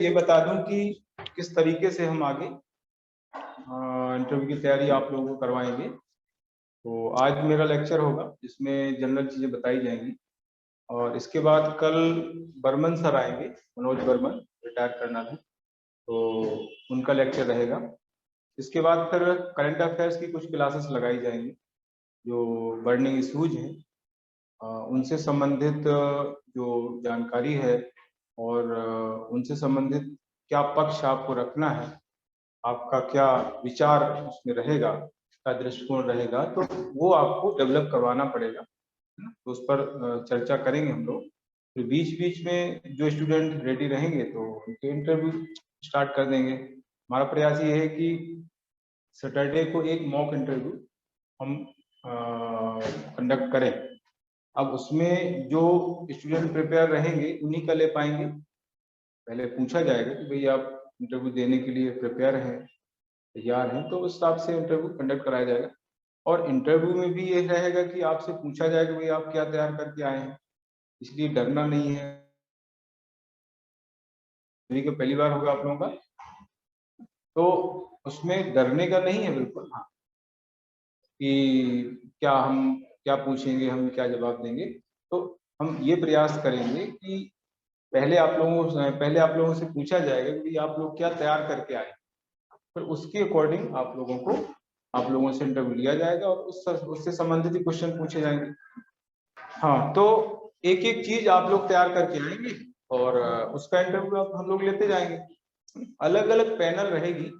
ये बता दूं कि किस तरीके से हम आगे इंटरव्यू की तैयारी आप लोगों को करवाएंगे। तो आज मेरा लेक्चर होगा जिसमें जनरल चीज़ें बताई जाएंगी और इसके बाद कल बर्मन सर आएंगे, मनोज बर्मन, रिटायर कर्नल है, तो उनका लेक्चर रहेगा। इसके बाद फिर करंट अफेयर्स की कुछ क्लासेस लगाई जाएंगी, जो बर्निंग इशूज हैं उनसे संबंधित जो जानकारी है और उनसे संबंधित क्या पक्ष आपको रखना है, आपका क्या विचार उसमें रहेगा, क्या दृष्टिकोण रहेगा, तो वो आपको डेवलप करवाना पड़ेगा, है ना। तो उस पर चर्चा करेंगे हम लोग। फिर बीच बीच में जो स्टूडेंट रेडी रहेंगे तो उनके इंटरव्यू स्टार्ट कर देंगे। हमारा प्रयास ये है कि सैटरडे को एक मॉक इंटरव्यू हम कंडक्ट करें। अब उसमें जो स्टूडेंट प्रिपेयर रहेंगे उन्हीं का ले पाएंगे। पहले पूछा जाएगा कि भाई आप इंटरव्यू देने के लिए प्रिपेयर हैं, तैयार हैं, तो उस हिसाब से इंटरव्यू कंडक्ट कराया जाएगा। और इंटरव्यू में भी ये रहेगा कि आपसे पूछा जाएगा भाई आप क्या तैयार करके आए हैं, इसलिए डरना नहीं है। पहली बार होगा आप लोगों का, तो उसमें डरने का नहीं है बिल्कुल। हाँ, कि क्या पूछेंगे, हम क्या जवाब देंगे, तो हम ये प्रयास करेंगे कि पहले आप लोगों से पूछा जाएगा कि आप लोग क्या तैयार करके आए, फिर उसके अकॉर्डिंग आप लोगों से इंटरव्यू लिया जाएगा और उससे संबंधित ही क्वेश्चन पूछे जाएंगे। हाँ, तो एक एक चीज आप लोग तैयार करके आएंगे और उसका इंटरव्यू हम लोग लेते जाएंगे। अलग अलग पैनल रहेगी,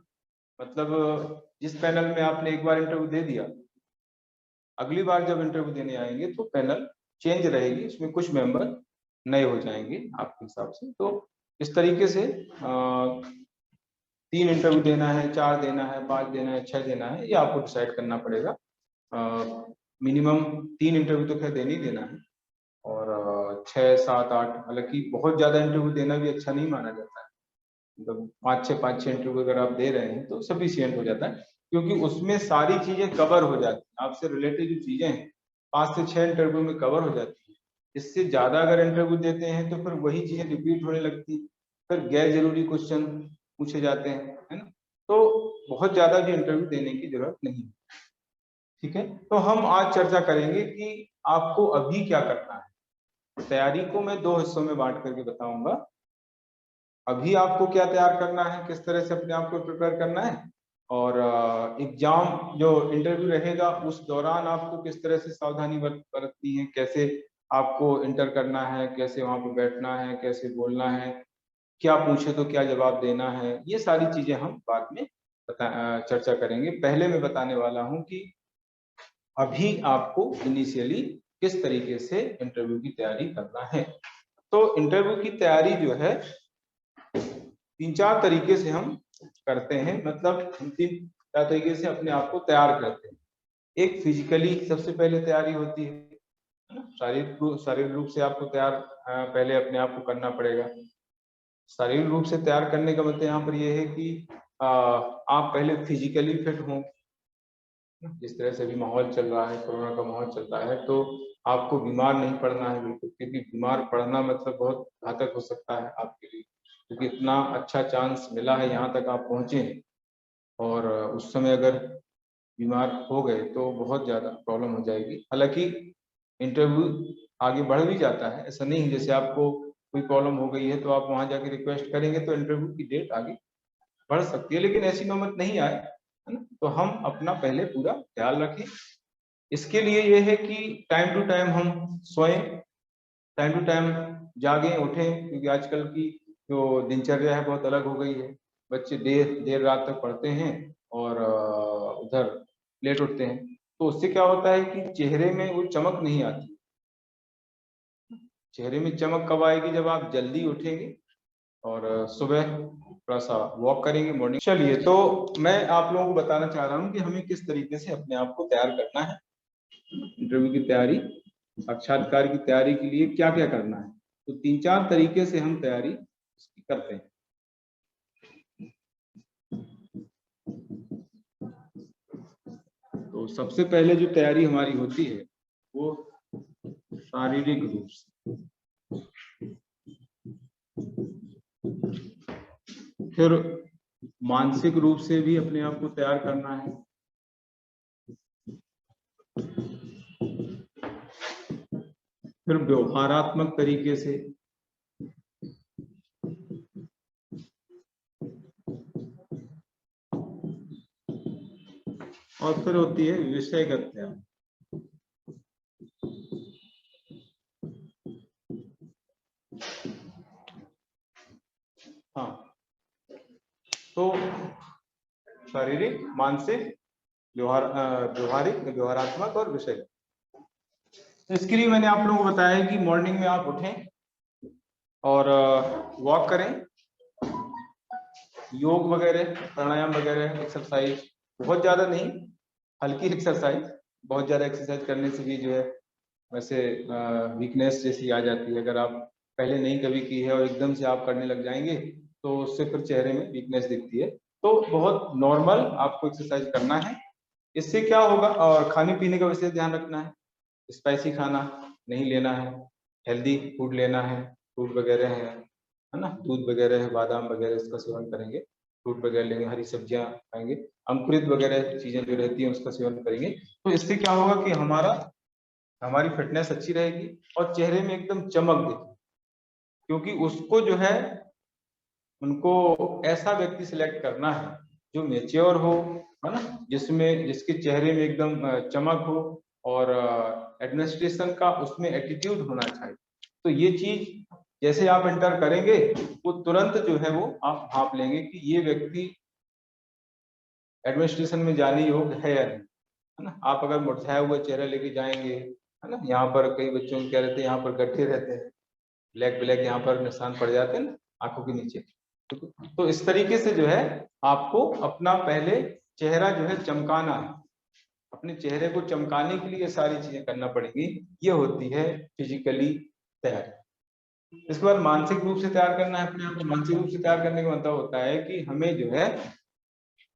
मतलब जिस पैनल में आपने एक बार इंटरव्यू दे दिया, अगली बार जब इंटरव्यू देने आएंगे तो पैनल चेंज रहेगी, उसमें कुछ मेंबर नए हो जाएंगे आपके हिसाब से। तो इस तरीके से 3 इंटरव्यू देना है, 4 देना है, 5 देना है, 6 देना है, ये आपको डिसाइड करना पड़ेगा। मिनिमम 3 इंटरव्यू तो खैर देना ही देना है और 6, 7, 8, हालांकि बहुत ज्यादा इंटरव्यू देना भी अच्छा नहीं माना जाता है। मतलब 5-6 इंटरव्यू अगर आप दे रहे हैं तो सफिशियंट हो जाता है, क्योंकि उसमें सारी चीजें कवर हो जाती हैं, आपसे रिलेटेड जो चीजें हैं 5 से 6 इंटरव्यू में कवर हो जाती है। इससे ज्यादा अगर इंटरव्यू देते हैं तो फिर वही चीजें रिपीट होने लगती, फिर गैर जरूरी क्वेश्चन पूछे जाते हैं, है ना। तो बहुत ज्यादा भी इंटरव्यू देने की जरूरत नहीं। ठीक है, तो हम आज चर्चा करेंगे कि आपको अभी क्या करना है। तैयारी को मैं 2 हिस्सों में बांट करके बताऊंगा। अभी आपको क्या तैयार करना है, किस तरह से अपने आप को प्रिपेयर करना है, और एग्जाम जो इंटरव्यू रहेगा उस दौरान आपको किस तरह से सावधानी बरतनी है, कैसे आपको इंटर करना है, कैसे वहां पर बैठना है, कैसे बोलना है, क्या पूछे तो क्या जवाब देना है, ये सारी चीजें हम बाद में चर्चा करेंगे। पहले मैं बताने वाला हूं कि अभी आपको इनिशियली किस तरीके से इंटरव्यू की तैयारी करना है। तो इंटरव्यू की तैयारी जो है 3-4 तरीके से हम करते हैं, मतलब हम 3-4 तरीके से अपने आप को तैयार करते हैं। एक फिजिकली सबसे पहले तैयारी होती है ना, शारीरिक रूप से आपको तैयार पहले अपने आप को करना पड़ेगा। शारीरिक रूप से तैयार करने का मतलब यहाँ पर यह है कि आप पहले फिजिकली फिट हों। जिस तरह से अभी माहौल चल रहा है, कोरोना का माहौल चल रहा है, तो आपको बीमार नहीं पड़ना है बिल्कुल, क्योंकि बीमार पड़ना मतलब बहुत घातक हो सकता है आपके लिए, क्योंकि इतना अच्छा चांस मिला है, यहाँ तक आप पहुंचे हैं और उस समय अगर बीमार हो गए तो बहुत ज़्यादा प्रॉब्लम हो जाएगी। हालांकि इंटरव्यू आगे बढ़ भी जाता है, ऐसा नहीं है जैसे आपको कोई प्रॉब्लम हो गई है तो आप वहाँ जाके रिक्वेस्ट करेंगे तो इंटरव्यू की डेट आगे बढ़ सकती है, लेकिन ऐसी नौबत नहीं आए, है ना। तो हम अपना पहले पूरा ख्याल रखें। इसके लिए ये है कि टाइम टू टाइम हम सोएं, टाइम टू टाइम जागें उठें, क्योंकि आजकल की जो दिनचर्या है बहुत अलग हो गई है। बच्चे देर देर रात तक पढ़ते हैं और उधर लेट उठते हैं, तो उससे क्या होता है कि चेहरे में वो चमक नहीं आती। चेहरे में चमक कब आएगी, जब आप जल्दी उठेंगे और सुबह थोड़ा सा वॉक करेंगे मॉर्निंग। चलिए, तो मैं आप लोगों को बताना चाह रहा हूँ कि हमें किस तरीके से अपने आप को तैयार करना है। इंटरव्यू की तैयारी, साक्षात्कार की तैयारी के लिए क्या क्या करना है, तो 3-4 तरीके से हम तैयारी इसकी करते हैं। तो सबसे पहले जो तैयारी हमारी होती है वो शारीरिक रूप से। फिर मानसिक रूप से भी अपने आप को तैयार करना है। फिर व्यवहारात्मक तरीके से, और फिर होती है विषयगत तैयारी। हाँ, तो शारीरिक, मानसिक, व्यवहारिक, व्यवहारात्मक और विषय। तो इसके लिए मैंने आप लोगों को बताया कि मॉर्निंग में आप उठें और वॉक करें, योग वगैरह, प्राणायाम वगैरह, एक्सरसाइज, बहुत ज्यादा नहीं, हल्की एक्सरसाइज। बहुत ज्यादा एक्सरसाइज करने से भी जो है वैसे वीकनेस जैसी आ जाती है। अगर आप पहले नहीं कभी की है और एकदम से आप करने लग जाएंगे तो उससे फिर चेहरे में वीकनेस दिखती है। तो बहुत नॉर्मल आपको एक्सरसाइज करना है। इससे क्या होगा, और खाने पीने का विशेष ध्यान रखना है। स्पाइसी खाना नहीं लेना है, हेल्दी फूड लेना है, फ्रूट वगैरह है ना, दूध वगैरह है, बादाम वगैरह, इसका सेवन करेंगे, फ्रूट वगैरह लेंगे, हरी सब्जियां खाएंगे, अंकुरित वगैरह चीजें जो रहती हैं उसका सेवन करेंगे। तो इससे क्या होगा कि हमारी फिटनेस अच्छी रहेगी और चेहरे में एकदम चमक देगी। क्योंकि उसको जो है, उनको ऐसा व्यक्ति सिलेक्ट करना है जो मेच्योर हो, है ना, जिसके चेहरे में एकदम चमक हो और एडमिनिस्ट्रेशन का उसमें एटीट्यूड होना चाहिए। तो ये चीज जैसे आप एंटर करेंगे वो तुरंत जो है वो आप भाप लेंगे कि ये व्यक्ति एडमिनिस्ट्रेशन में जाने योग्य है या नहीं, है ना। आप अगर मुरझाया हुआ चेहरा लेके जाएंगे, है ना, यहाँ पर कई बच्चों को क्या रहते हैं, यहाँ पर गड्ढे रहते हैं, ब्लैक ब्लैक यहाँ पर निशान पड़ जाते हैं ना आंखों के नीचे। तो इस तरीके से जो है आपको अपना पहले चेहरा जो है चमकाना है। अपने चेहरे को चमकाने के लिए सारी चीजें करना पड़ेगी। ये होती है फिजिकली तैयारी। इसके बाद मानसिक रूप से तैयार करना है अपने आप को। मानसिक रूप से तैयार करने का मतलब होता है कि हमें जो है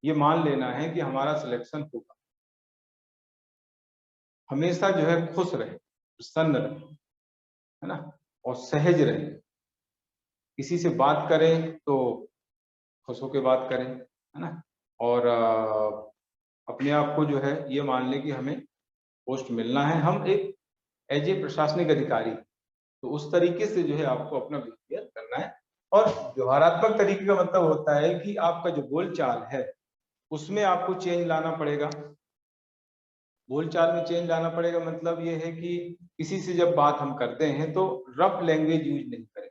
ये मान लेना है कि हमारा सिलेक्शन होगा। हमेशा जो है खुश रहे, प्रसन्न रहे, है ना, और सहज रहे। किसी से बात करें तो खुश होकर बात करें, है ना। और अपने आप को जो है ये मान लें कि हमें पोस्ट मिलना है, हम एक एज ए प्रशासनिक अधिकारी, तो उस तरीके से जो है आपको अपना बिहेवियर करना है। और व्यवहारात्मक तरीके का मतलब होता है कि आपका जो बोलचाल है उसमें आपको चेंज लाना पड़ेगा। बोलचाल में चेंज लाना पड़ेगा मतलब ये है कि किसी से जब बात हम करते हैं तो रफ लैंग्वेज यूज नहीं करें,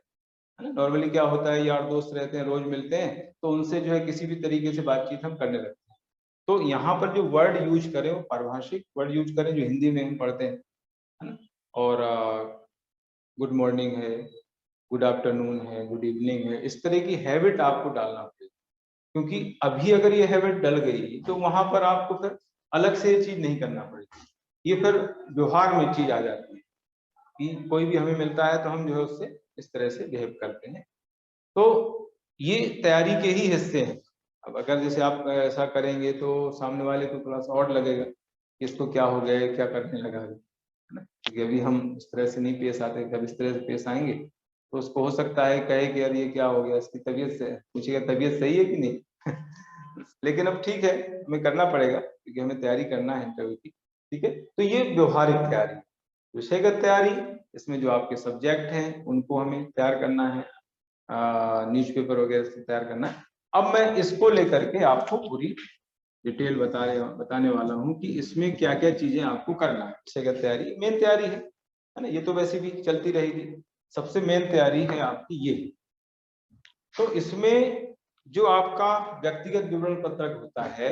है ना। नॉर्मली क्या होता है, यार दोस्त रहते हैं, रोज मिलते हैं, तो उनसे जो है किसी भी तरीके से बातचीत हम करने लगते हैं। तो यहाँ पर जो वर्ड यूज करें वो पारिभाषिक वर्ड यूज करें जो हिंदी में हम पढ़ते हैं, है ना। और गुड मॉर्निंग है, गुड आफ्टरनून है, गुड इवनिंग है, इस तरह की हैबिट आपको डालना पड़ेगा। क्योंकि अभी अगर ये हैबिट डल गई तो वहां पर आपको फिर अलग से ये चीज नहीं करना पड़ेगी। ये फिर व्यवहार में चीज आ जाती है कि कोई भी हमें मिलता है तो हम जो है उससे इस तरह से बिहेव करते हैं। तो ये तैयारी के ही हिस्से हैं। अब अगर जैसे आप ऐसा करेंगे तो सामने वाले को थोड़ा सा और लगेगा कि इसको क्या हो गया है, क्या करने लगा है ना। क्योंकि अभी हम इस तरह से नहीं पेश आते, जब इस तरह से पेश आएंगे तो उसको हो सकता है कहे कि यार ये क्या हो गया, इसकी तबीयत से पूछेगा तबीयत सही है कि नहीं। लेकिन अब ठीक है, हमें करना पड़ेगा क्योंकि हमें तैयारी करना है इंटरव्यू की। ठीक है, तो ये व्यवहारिक तैयारी। विषयगत तैयारी, इसमें जो आपके सब्जेक्ट हैं उनको हमें तैयार करना है, न्यूज़पेपर वगैरह से तैयार करना है। अब मैं इसको लेकर के आपको पूरी डिटेल बताने वाला हूँ कि इसमें क्या क्या चीजें आपको करना है। विषयगत तैयारी मेन तैयारी है ना, ये तो वैसे भी चलती रहेगी। सबसे मेन तैयारी है आपकी ये। तो इसमें जो आपका व्यक्तिगत विवरण पत्रक होता है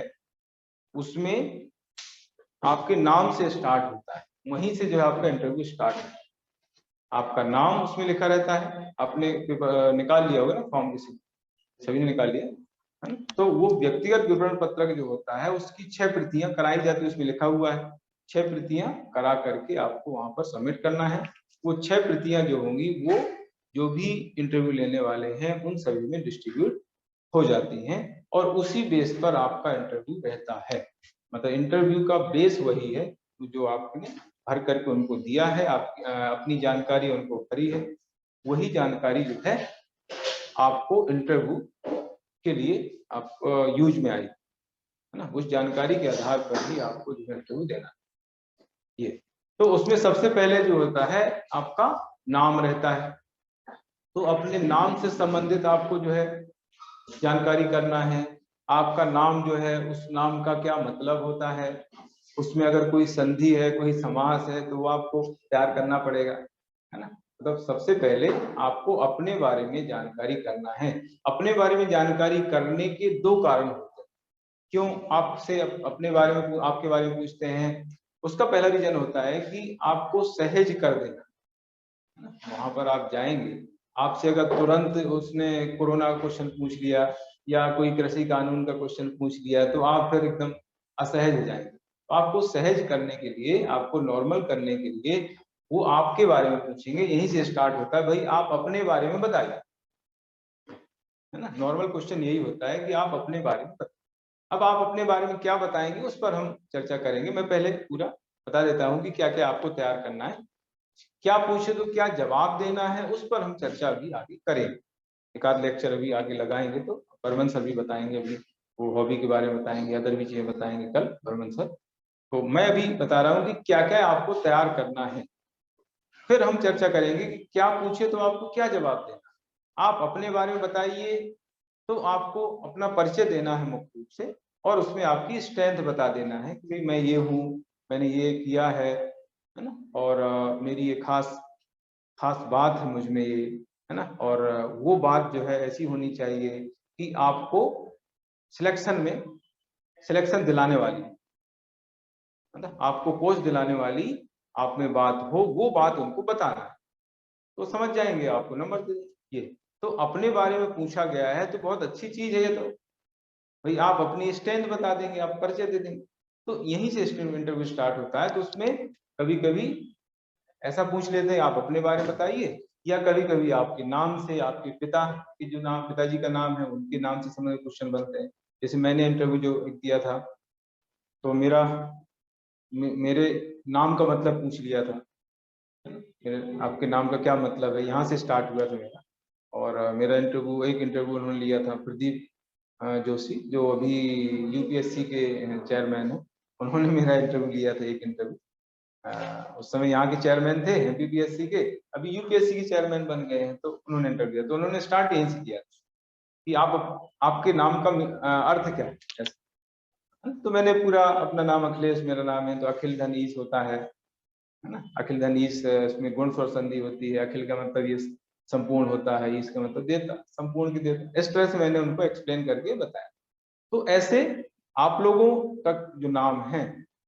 उसमें आपके नाम से स्टार्ट होता है, वहीं से जो है आपका इंटरव्यू स्टार्ट होता है। आपका नाम उसमें लिखा रहता है, आपने निकाल लिया होगा ना फॉर्म, किसी सभी ने निकाल लिया है ना? तो वो व्यक्तिगत विवरण पत्रक जो होता है उसकी 6 प्रतियां कराई जाती है, उसमें लिखा हुआ है 6 प्रतियां करा करके आपको वहां पर सबमिट करना है। वो 6 प्रतियां जो होंगी वो जो भी इंटरव्यू लेने वाले हैं उन सभी में डिस्ट्रीब्यूट हो जाती हैं और उसी बेस पर आपका इंटरव्यू रहता है। मतलब इंटरव्यू का बेस वही है जो आपने भर करके उनको दिया है, आप अपनी जानकारी उनको भरी है, वही जानकारी जो है आपको इंटरव्यू के लिए आप यूज में आई, है ना, उस जानकारी के आधार पर ही आपको जो है इंटरव्यू देना ये। तो उसमें सबसे पहले जो होता है आपका नाम रहता है, तो अपने नाम से संबंधित आपको जो है जानकारी करना है। आपका नाम जो है उस नाम का क्या मतलब होता है, उसमें अगर कोई संधि है, कोई समास है, तो वो आपको तैयार करना पड़ेगा, है ना। मतलब सबसे पहले आपको अपने बारे में जानकारी करना है। अपने बारे में जानकारी करने के दो कारण होते हैं, क्यों आपसे अपने बारे में आपके बारे में पूछते हैं। उसका पहला रीजन होता है कि आपको सहज कर देना, वहां पर आप जाएंगे, आपसे अगर तुरंत उसने कोरोना का क्वेश्चन पूछ लिया या कोई कृषि कानून का क्वेश्चन पूछ लिया, तो आप फिर एकदम असहज हो जाएंगे। तो आपको सहज करने के लिए, आपको नॉर्मल करने के लिए वो आपके बारे में पूछेंगे। यहीं से स्टार्ट होता है, भाई आप अपने बारे में बताइए, है ना। नॉर्मल क्वेश्चन यही होता है कि आप अपने बारे में बताइए। अब आप अपने बारे में क्या बताएंगे उस पर हम चर्चा करेंगे। मैं पहले पूरा बता देता हूँ कि क्या क्या आपको तैयार करना है, क्या पूछे तो क्या जवाब देना है, उस पर हम चर्चा अभी आगे करेंगे। एक आध लेक्चर अभी आगे लगाएंगे तो बर्मन सर भी बताएंगे, अभी वो हॉबी के बारे में बताएंगे, अदर भी चीजें बताएंगे कल बर्मन सर। तो मैं अभी बता रहा हूँ कि क्या क्या आपको तैयार करना है, फिर हम चर्चा करेंगे कि क्या पूछे तो आपको क्या जवाब देना। आप अपने बारे में बताइए तो आपको अपना परिचय देना है मुख्य रूप से, और उसमें आपकी स्ट्रेंथ बता देना है कि भाई मैं ये हूँ, मैंने ये किया है ना, और मेरी ये खास खास बात है मुझ में ये, है ना। और वो बात जो है ऐसी होनी चाहिए कि आपको सिलेक्शन में सिलेक्शन दिलाने वाली, मतलब आपको पोस्ट दिलाने वाली आप में बात हो, वो बात उनको बताना है, तो समझ जाएंगे, आपको नंबर दे देंगे। ये तो अपने बारे में पूछा गया है तो बहुत अच्छी चीज है ये। तो भाई आप अपनी स्ट्रेंथ बता देंगे, आप परिचय दे देंगे, तो यहीं से इंटरव्यू स्टार्ट होता है। तो उसमें कभी कभी ऐसा पूछ लेते हैं आप अपने बारे में बताइए, या कभी कभी आपके नाम से, आपके पिता की जो नाम, पिताजी का नाम है उनके नाम से संबंधित क्वेश्चन बनते हैं। जैसे मैंने इंटरव्यू जो दिया था, तो मेरे नाम का मतलब पूछ लिया था, आपके नाम का क्या मतलब है, यहाँ से स्टार्ट हुआ था मेरा। और मेरा इंटरव्यू, एक इंटरव्यू उन्होंने लिया था प्रदीप जोशी, जो अभी यूपीएससी के चेयरमैन है, उन्होंने मेरा इंटरव्यू लिया था, एक इंटरव्यू। उस समय यहाँ के चेयरमैन थे बीपीएससी के, अभी यूपीएससी के चेयरमैन बन गए हैं, तो उन्होंने इंटरव्यू दिया। तो उन्होंने स्टार्ट यहीं से किया कि आपके नाम का अर्थ क्या है ऐसा। तो मैंने पूरा अपना नाम अखिलेश मेरा नाम है, तो अखिल धन ईश होता है ना। अखिल धन ईश, इसमें गुण स्वर संधि होती है। अखिल का मतलब ये संपूर्ण होता है, ईश का मतलब देता, संपूर्ण की देता। इस तरह से मैंने उनको एक्सप्लेन करके बताया। तो ऐसे आप लोगों का जो नाम है,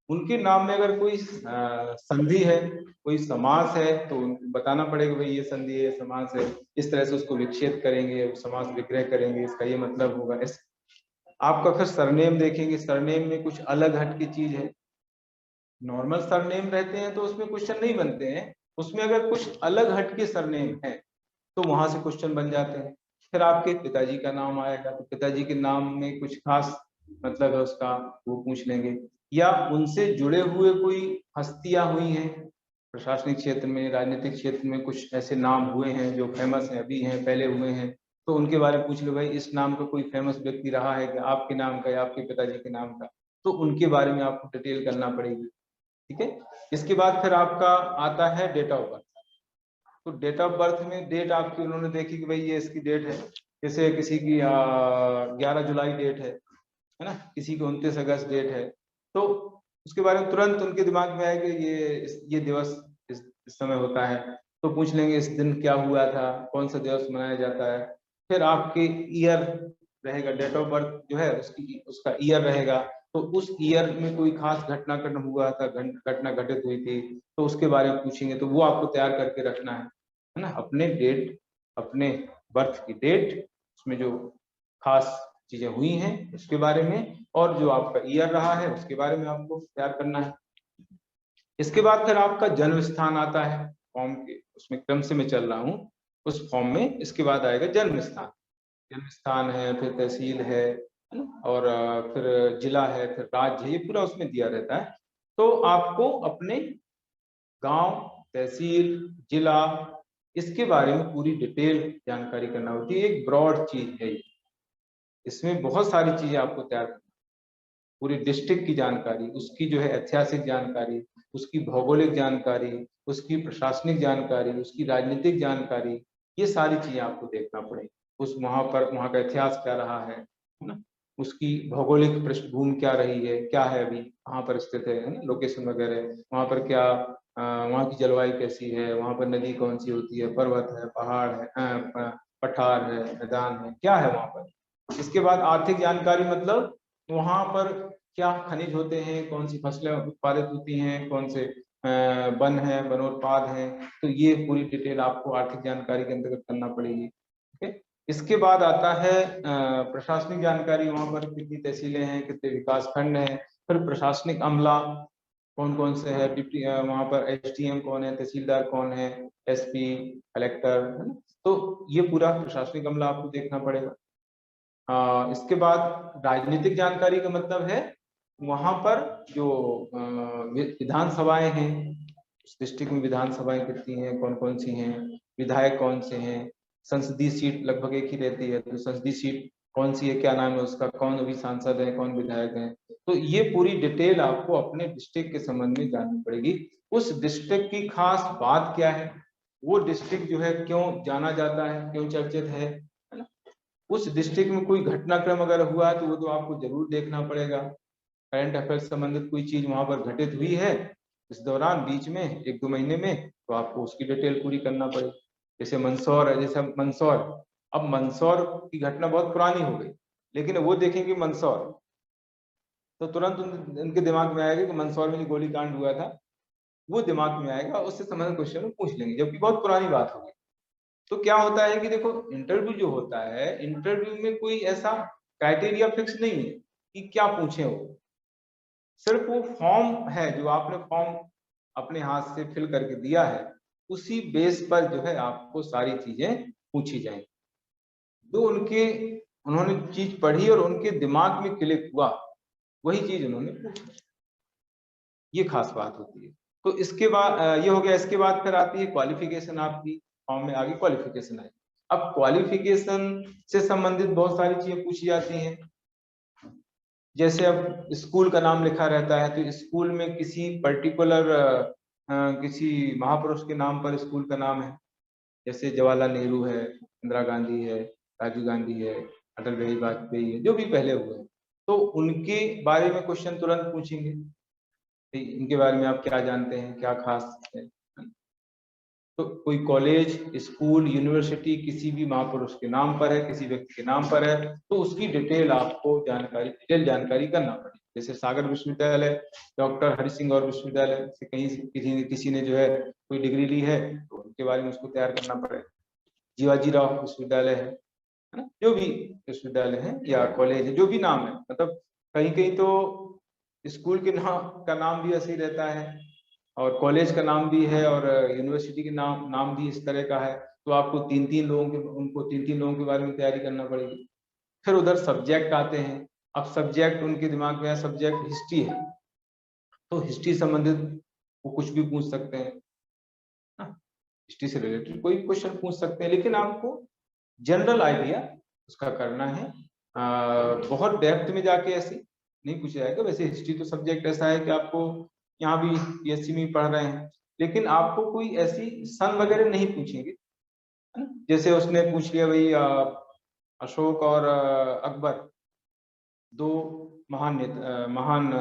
उनके नाम में अगर कोई संधि है, कोई समास है, तो उनको बताना पड़ेगा भाई ये संधि है, समास है। इस तरह से उसको विच्छेद करेंगे, समास विग्रह करेंगे, इसका ये मतलब होगा। आपका फिर सरनेम देखेंगे, सरनेम में कुछ अलग हट की चीज है। नॉर्मल सरनेम रहते हैं तो उसमें क्वेश्चन नहीं बनते हैं, उसमें अगर कुछ अलग हट के सरनेम है तो वहां से क्वेश्चन बन जाते हैं। फिर आपके पिताजी का नाम आएगा, तो पिताजी के नाम में कुछ खास मतलब है उसका, वो पूछ लेंगे। या उनसे जुड़े हुए कोई हस्तियां हुई हैं प्रशासनिक क्षेत्र में, राजनीतिक क्षेत्र में, कुछ ऐसे नाम हुए हैं जो फेमस हैं, अभी हैं, पहले हुए हैं, तो उनके बारे में पूछ लो, भाई इस नाम का कोई फेमस व्यक्ति रहा है कि आपके नाम का या आपके पिताजी के नाम का, तो उनके बारे में आपको डिटेल करना पड़ेगी। ठीक है। इसके बाद फिर आपका आता है डेट ऑफ बर्थ। तो डेट ऑफ बर्थ में डेट आपकी उन्होंने देखी कि भाई ये इसकी डेट है, जैसे किसी की 11 जुलाई डेट है ना, किसी की 29 अगस्त डेट है, तो उसके बारे में तुरंत उनके दिमाग में आएगा ये दिवस इस समय होता है, तो पूछ लेंगे इस दिन क्या हुआ था, कौन सा दिवस मनाया जाता है। फिर आपके ईयर रहेगा, डेट ऑफ बर्थ जो है उसका ईयर रहेगा, तो उस ईयर में कोई खास घटनाक्रम हुआ था, घटना घटित हुई थी, तो उसके बारे में पूछेंगे, तो वो आपको तैयार करके रखना है ना। अपने डेट, अपने बर्थ की डेट, उसमें जो खास चीजें हुई हैं उसके बारे में, और जो आपका ईयर रहा है उसके बारे में आपको तैयार करना है। इसके बाद फिर आपका जन्म स्थान आता है फॉर्म के, उसमें क्रम से मैं चल रहा हूँ उस फॉर्म में। इसके बाद आएगा जन्म स्थान, जन्म स्थान है, फिर तहसील है ना, और फिर जिला है, फिर राज्य है, ये पूरा उसमें दिया रहता है। तो आपको अपने गांव, तहसील, जिला, इसके बारे में पूरी डिटेल जानकारी करना होती है। एक ब्रॉड चीज है ये, इसमें बहुत सारी चीजें आपको तैयार करनी, पूरी डिस्ट्रिक्ट की जानकारी, उसकी जो है ऐतिहासिक जानकारी, उसकी भौगोलिक जानकारी, उसकी प्रशासनिक जानकारी, उसकी राजनीतिक जानकारी, ये सारी चीजें आपको देखना पड़ेगी। उस वहां का इतिहास क्या रहा है ना, उसकी भौगोलिक पृष्ठभूमि क्या रही है, क्या है अभी वहां पर स्थित है लोकेशन वगैरह, वहां पर क्या वहाँ की जलवायु कैसी है, वहां पर नदी कौन सी होती है, पर्वत है, पहाड़ है, पठार है, मैदान है, क्या है वहां पर। इसके बाद आर्थिक जानकारी, मतलब वहां पर क्या खनिज होते हैं, कौन सी फसलें उत्पादित होती हैं, कौन से वन है, वनोत्पाद हैं, तो ये पूरी डिटेल आपको आर्थिक जानकारी के अंतर्गत करना पड़ेगी। ठीक है। इसके बाद आता है प्रशासनिक जानकारी, वहां पर कितनी तहसीलें हैं, कितने विकास खंड हैं, फिर प्रशासनिक अमला कौन कौन से है, डिप्टी वहां पर एसडीएम कौन है, तहसीलदार कौन है, एसपी, कलेक्टर, है ना। तो ये पूरा प्रशासनिक अमला आपको देखना पड़ेगा। इसके बाद राजनीतिक जानकारी का मतलब है वहां पर जो विधानसभाएं हैं, उस डिस्ट्रिक्ट में विधानसभाएं कितनी हैं, कौन कौन सी हैं, विधायक कौन से हैं, संसदीय सीट लगभग एक ही रहती है, तो संसदीय सीट कौन सी है, क्या नाम है उसका, कौन अभी सांसद है, कौन विधायक है। तो ये पूरी डिटेल आपको अपने डिस्ट्रिक्ट के संबंध में जाननी पड़ेगी। उस डिस्ट्रिक्ट की खास बात क्या है, वो डिस्ट्रिक्ट जो है क्यों जाना जाता है, क्यों चर्चित है ना। उस डिस्ट्रिक्ट में कोई घटनाक्रम अगर हुआ है तो वो तो आपको जरूर देखना पड़ेगा। करंट अफेयर से संबंधित कोई चीज वहां पर घटित हुई है इस दौरान, बीच में 1-2 महीने में, तो आपको उसकी डिटेल पूरी करना पड़ेगी। जैसे मंदसौर है, जैसे मंदसौर, अब मंदसौर की घटना बहुत पुरानी हो गई, लेकिन वो देखेंगे मंदसौर तो तुरंत उनके दिमाग में आएगा कि मंदसौर में जो गोलीकांड हुआ था वो दिमाग में आएगा, उससे संबंधित क्वेश्चन पूछ लेंगे, जबकि बहुत पुरानी बात होगी। तो क्या होता है कि देखो, इंटरव्यू जो होता है, इंटरव्यू में कोई ऐसा क्राइटेरिया फिक्स नहीं है कि क्या पूछे वो, सिर्फ वो फॉर्म है जो आपने फॉर्म अपने हाथ से फिल करके दिया है, उसी बेस पर जो है आपको सारी चीजें पूछी जाएंगी। जो उन्होंने चीज पढ़ी और उनके दिमाग में क्लिक हुआ, वही चीज उन्होंने पूछी, ये खास बात होती है। तो इसके बाद ये हो गया। इसके बाद फिर आती है क्वालिफिकेशन, आपकी फॉर्म में आगे क्वालिफिकेशन आई। अब क्वालिफिकेशन से संबंधित बहुत सारी चीजें पूछी जाती हैं। जैसे अब स्कूल का नाम लिखा रहता है, तो स्कूल में किसी पर्टिकुलर किसी महापुरुष के नाम पर स्कूल का नाम है, जैसे जवाहरलाल नेहरू है, इंदिरा गांधी है, राजीव गांधी है, अटल बिहारी वाजपेयी है, जो भी पहले हुए हैं, तो उनके बारे में क्वेश्चन तुरंत पूछेंगे, इनके बारे में आप क्या जानते हैं, क्या खास है। तो कोई कॉलेज, स्कूल, यूनिवर्सिटी किसी भी महापुरुष के नाम पर है, किसी व्यक्ति के नाम पर है, तो उसकी डिटेल आपको डिटेल जानकारी करना पड़ेगी। जैसे सागर विश्वविद्यालय, डॉक्टर हरि सिंह और विश्वविद्यालय से कहीं किसी ने जो है कोई डिग्री ली है, तो उनके बारे में उसको तैयार करना पड़ेगा। जीवाजीराव विश्वविद्यालय है ना, जो भी विश्वविद्यालय है या कॉलेज है, जो भी नाम है, मतलब कहीं कहीं तो स्कूल के नाम का नाम भी ऐसे ही रहता है, और कॉलेज का नाम भी है, और यूनिवर्सिटी के नाम भी इस तरह का है, तो आपको तीन तीन लोगों के बारे में तैयारी करना पड़ेगी। फिर उधर सब्जेक्ट आते हैं। अब सब्जेक्ट उनके दिमाग में है, सब्जेक्ट हिस्ट्री है, तो हिस्ट्री संबंधित वो कुछ भी पूछ सकते हैं ना, हिस्ट्री से रिलेटेड कोई क्वेश्चन पूछ सकते हैं, लेकिन आपको जनरल आइडिया उसका करना है। बहुत डेप्थ में जाके ऐसे नहीं पूछा जाएगा। वैसे हिस्ट्री तो सब्जेक्ट ऐसा है कि आपको यहाँ भी पीएससी में पढ़ रहे हैं, लेकिन आपको कोई ऐसी सन वगैरह नहीं पूछेंगे, है ना? जैसे उसने पूछ लिया भाई अशोक और अकबर दो महान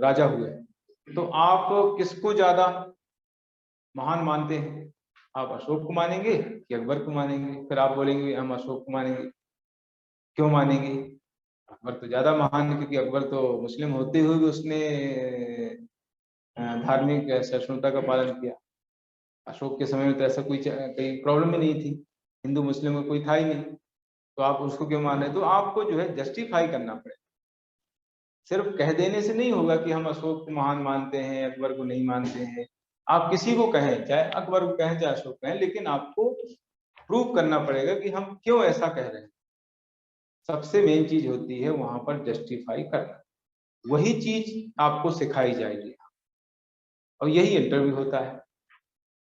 राजा हुए, तो आप किसको ज्यादा महान मानते हैं? आप अशोक को मानेंगे कि अकबर को मानेंगे? फिर आप बोलेंगे हम अशोक को मानेंगे। क्यों मानेंगे? अकबर तो ज्यादा महान है, क्योंकि अकबर तो मुस्लिम होते हुए भी उसने धार्मिक सहिष्णुता का पालन किया। अशोक के समय में तो ऐसा कोई प्रॉब्लम ही नहीं थी, हिंदू मुस्लिम में कोई था ही नहीं, तो आप उसको क्यों मान रहे हैं? तो आपको जो है जस्टिफाई करना पड़ेगा। सिर्फ कह देने से नहीं होगा कि हम अशोक को महान मानते हैं, अकबर को नहीं मानते हैं। आप किसी को कहें, चाहे अकबर को कहें चाहे अशोक कहें, लेकिन आपको प्रूव करना पड़ेगा कि हम क्यों ऐसा कह रहे हैं। सबसे मेन चीज होती है वहां पर जस्टिफाई करना, वही चीज आपको सिखाई जाएगी, और यही इंटरव्यू होता है।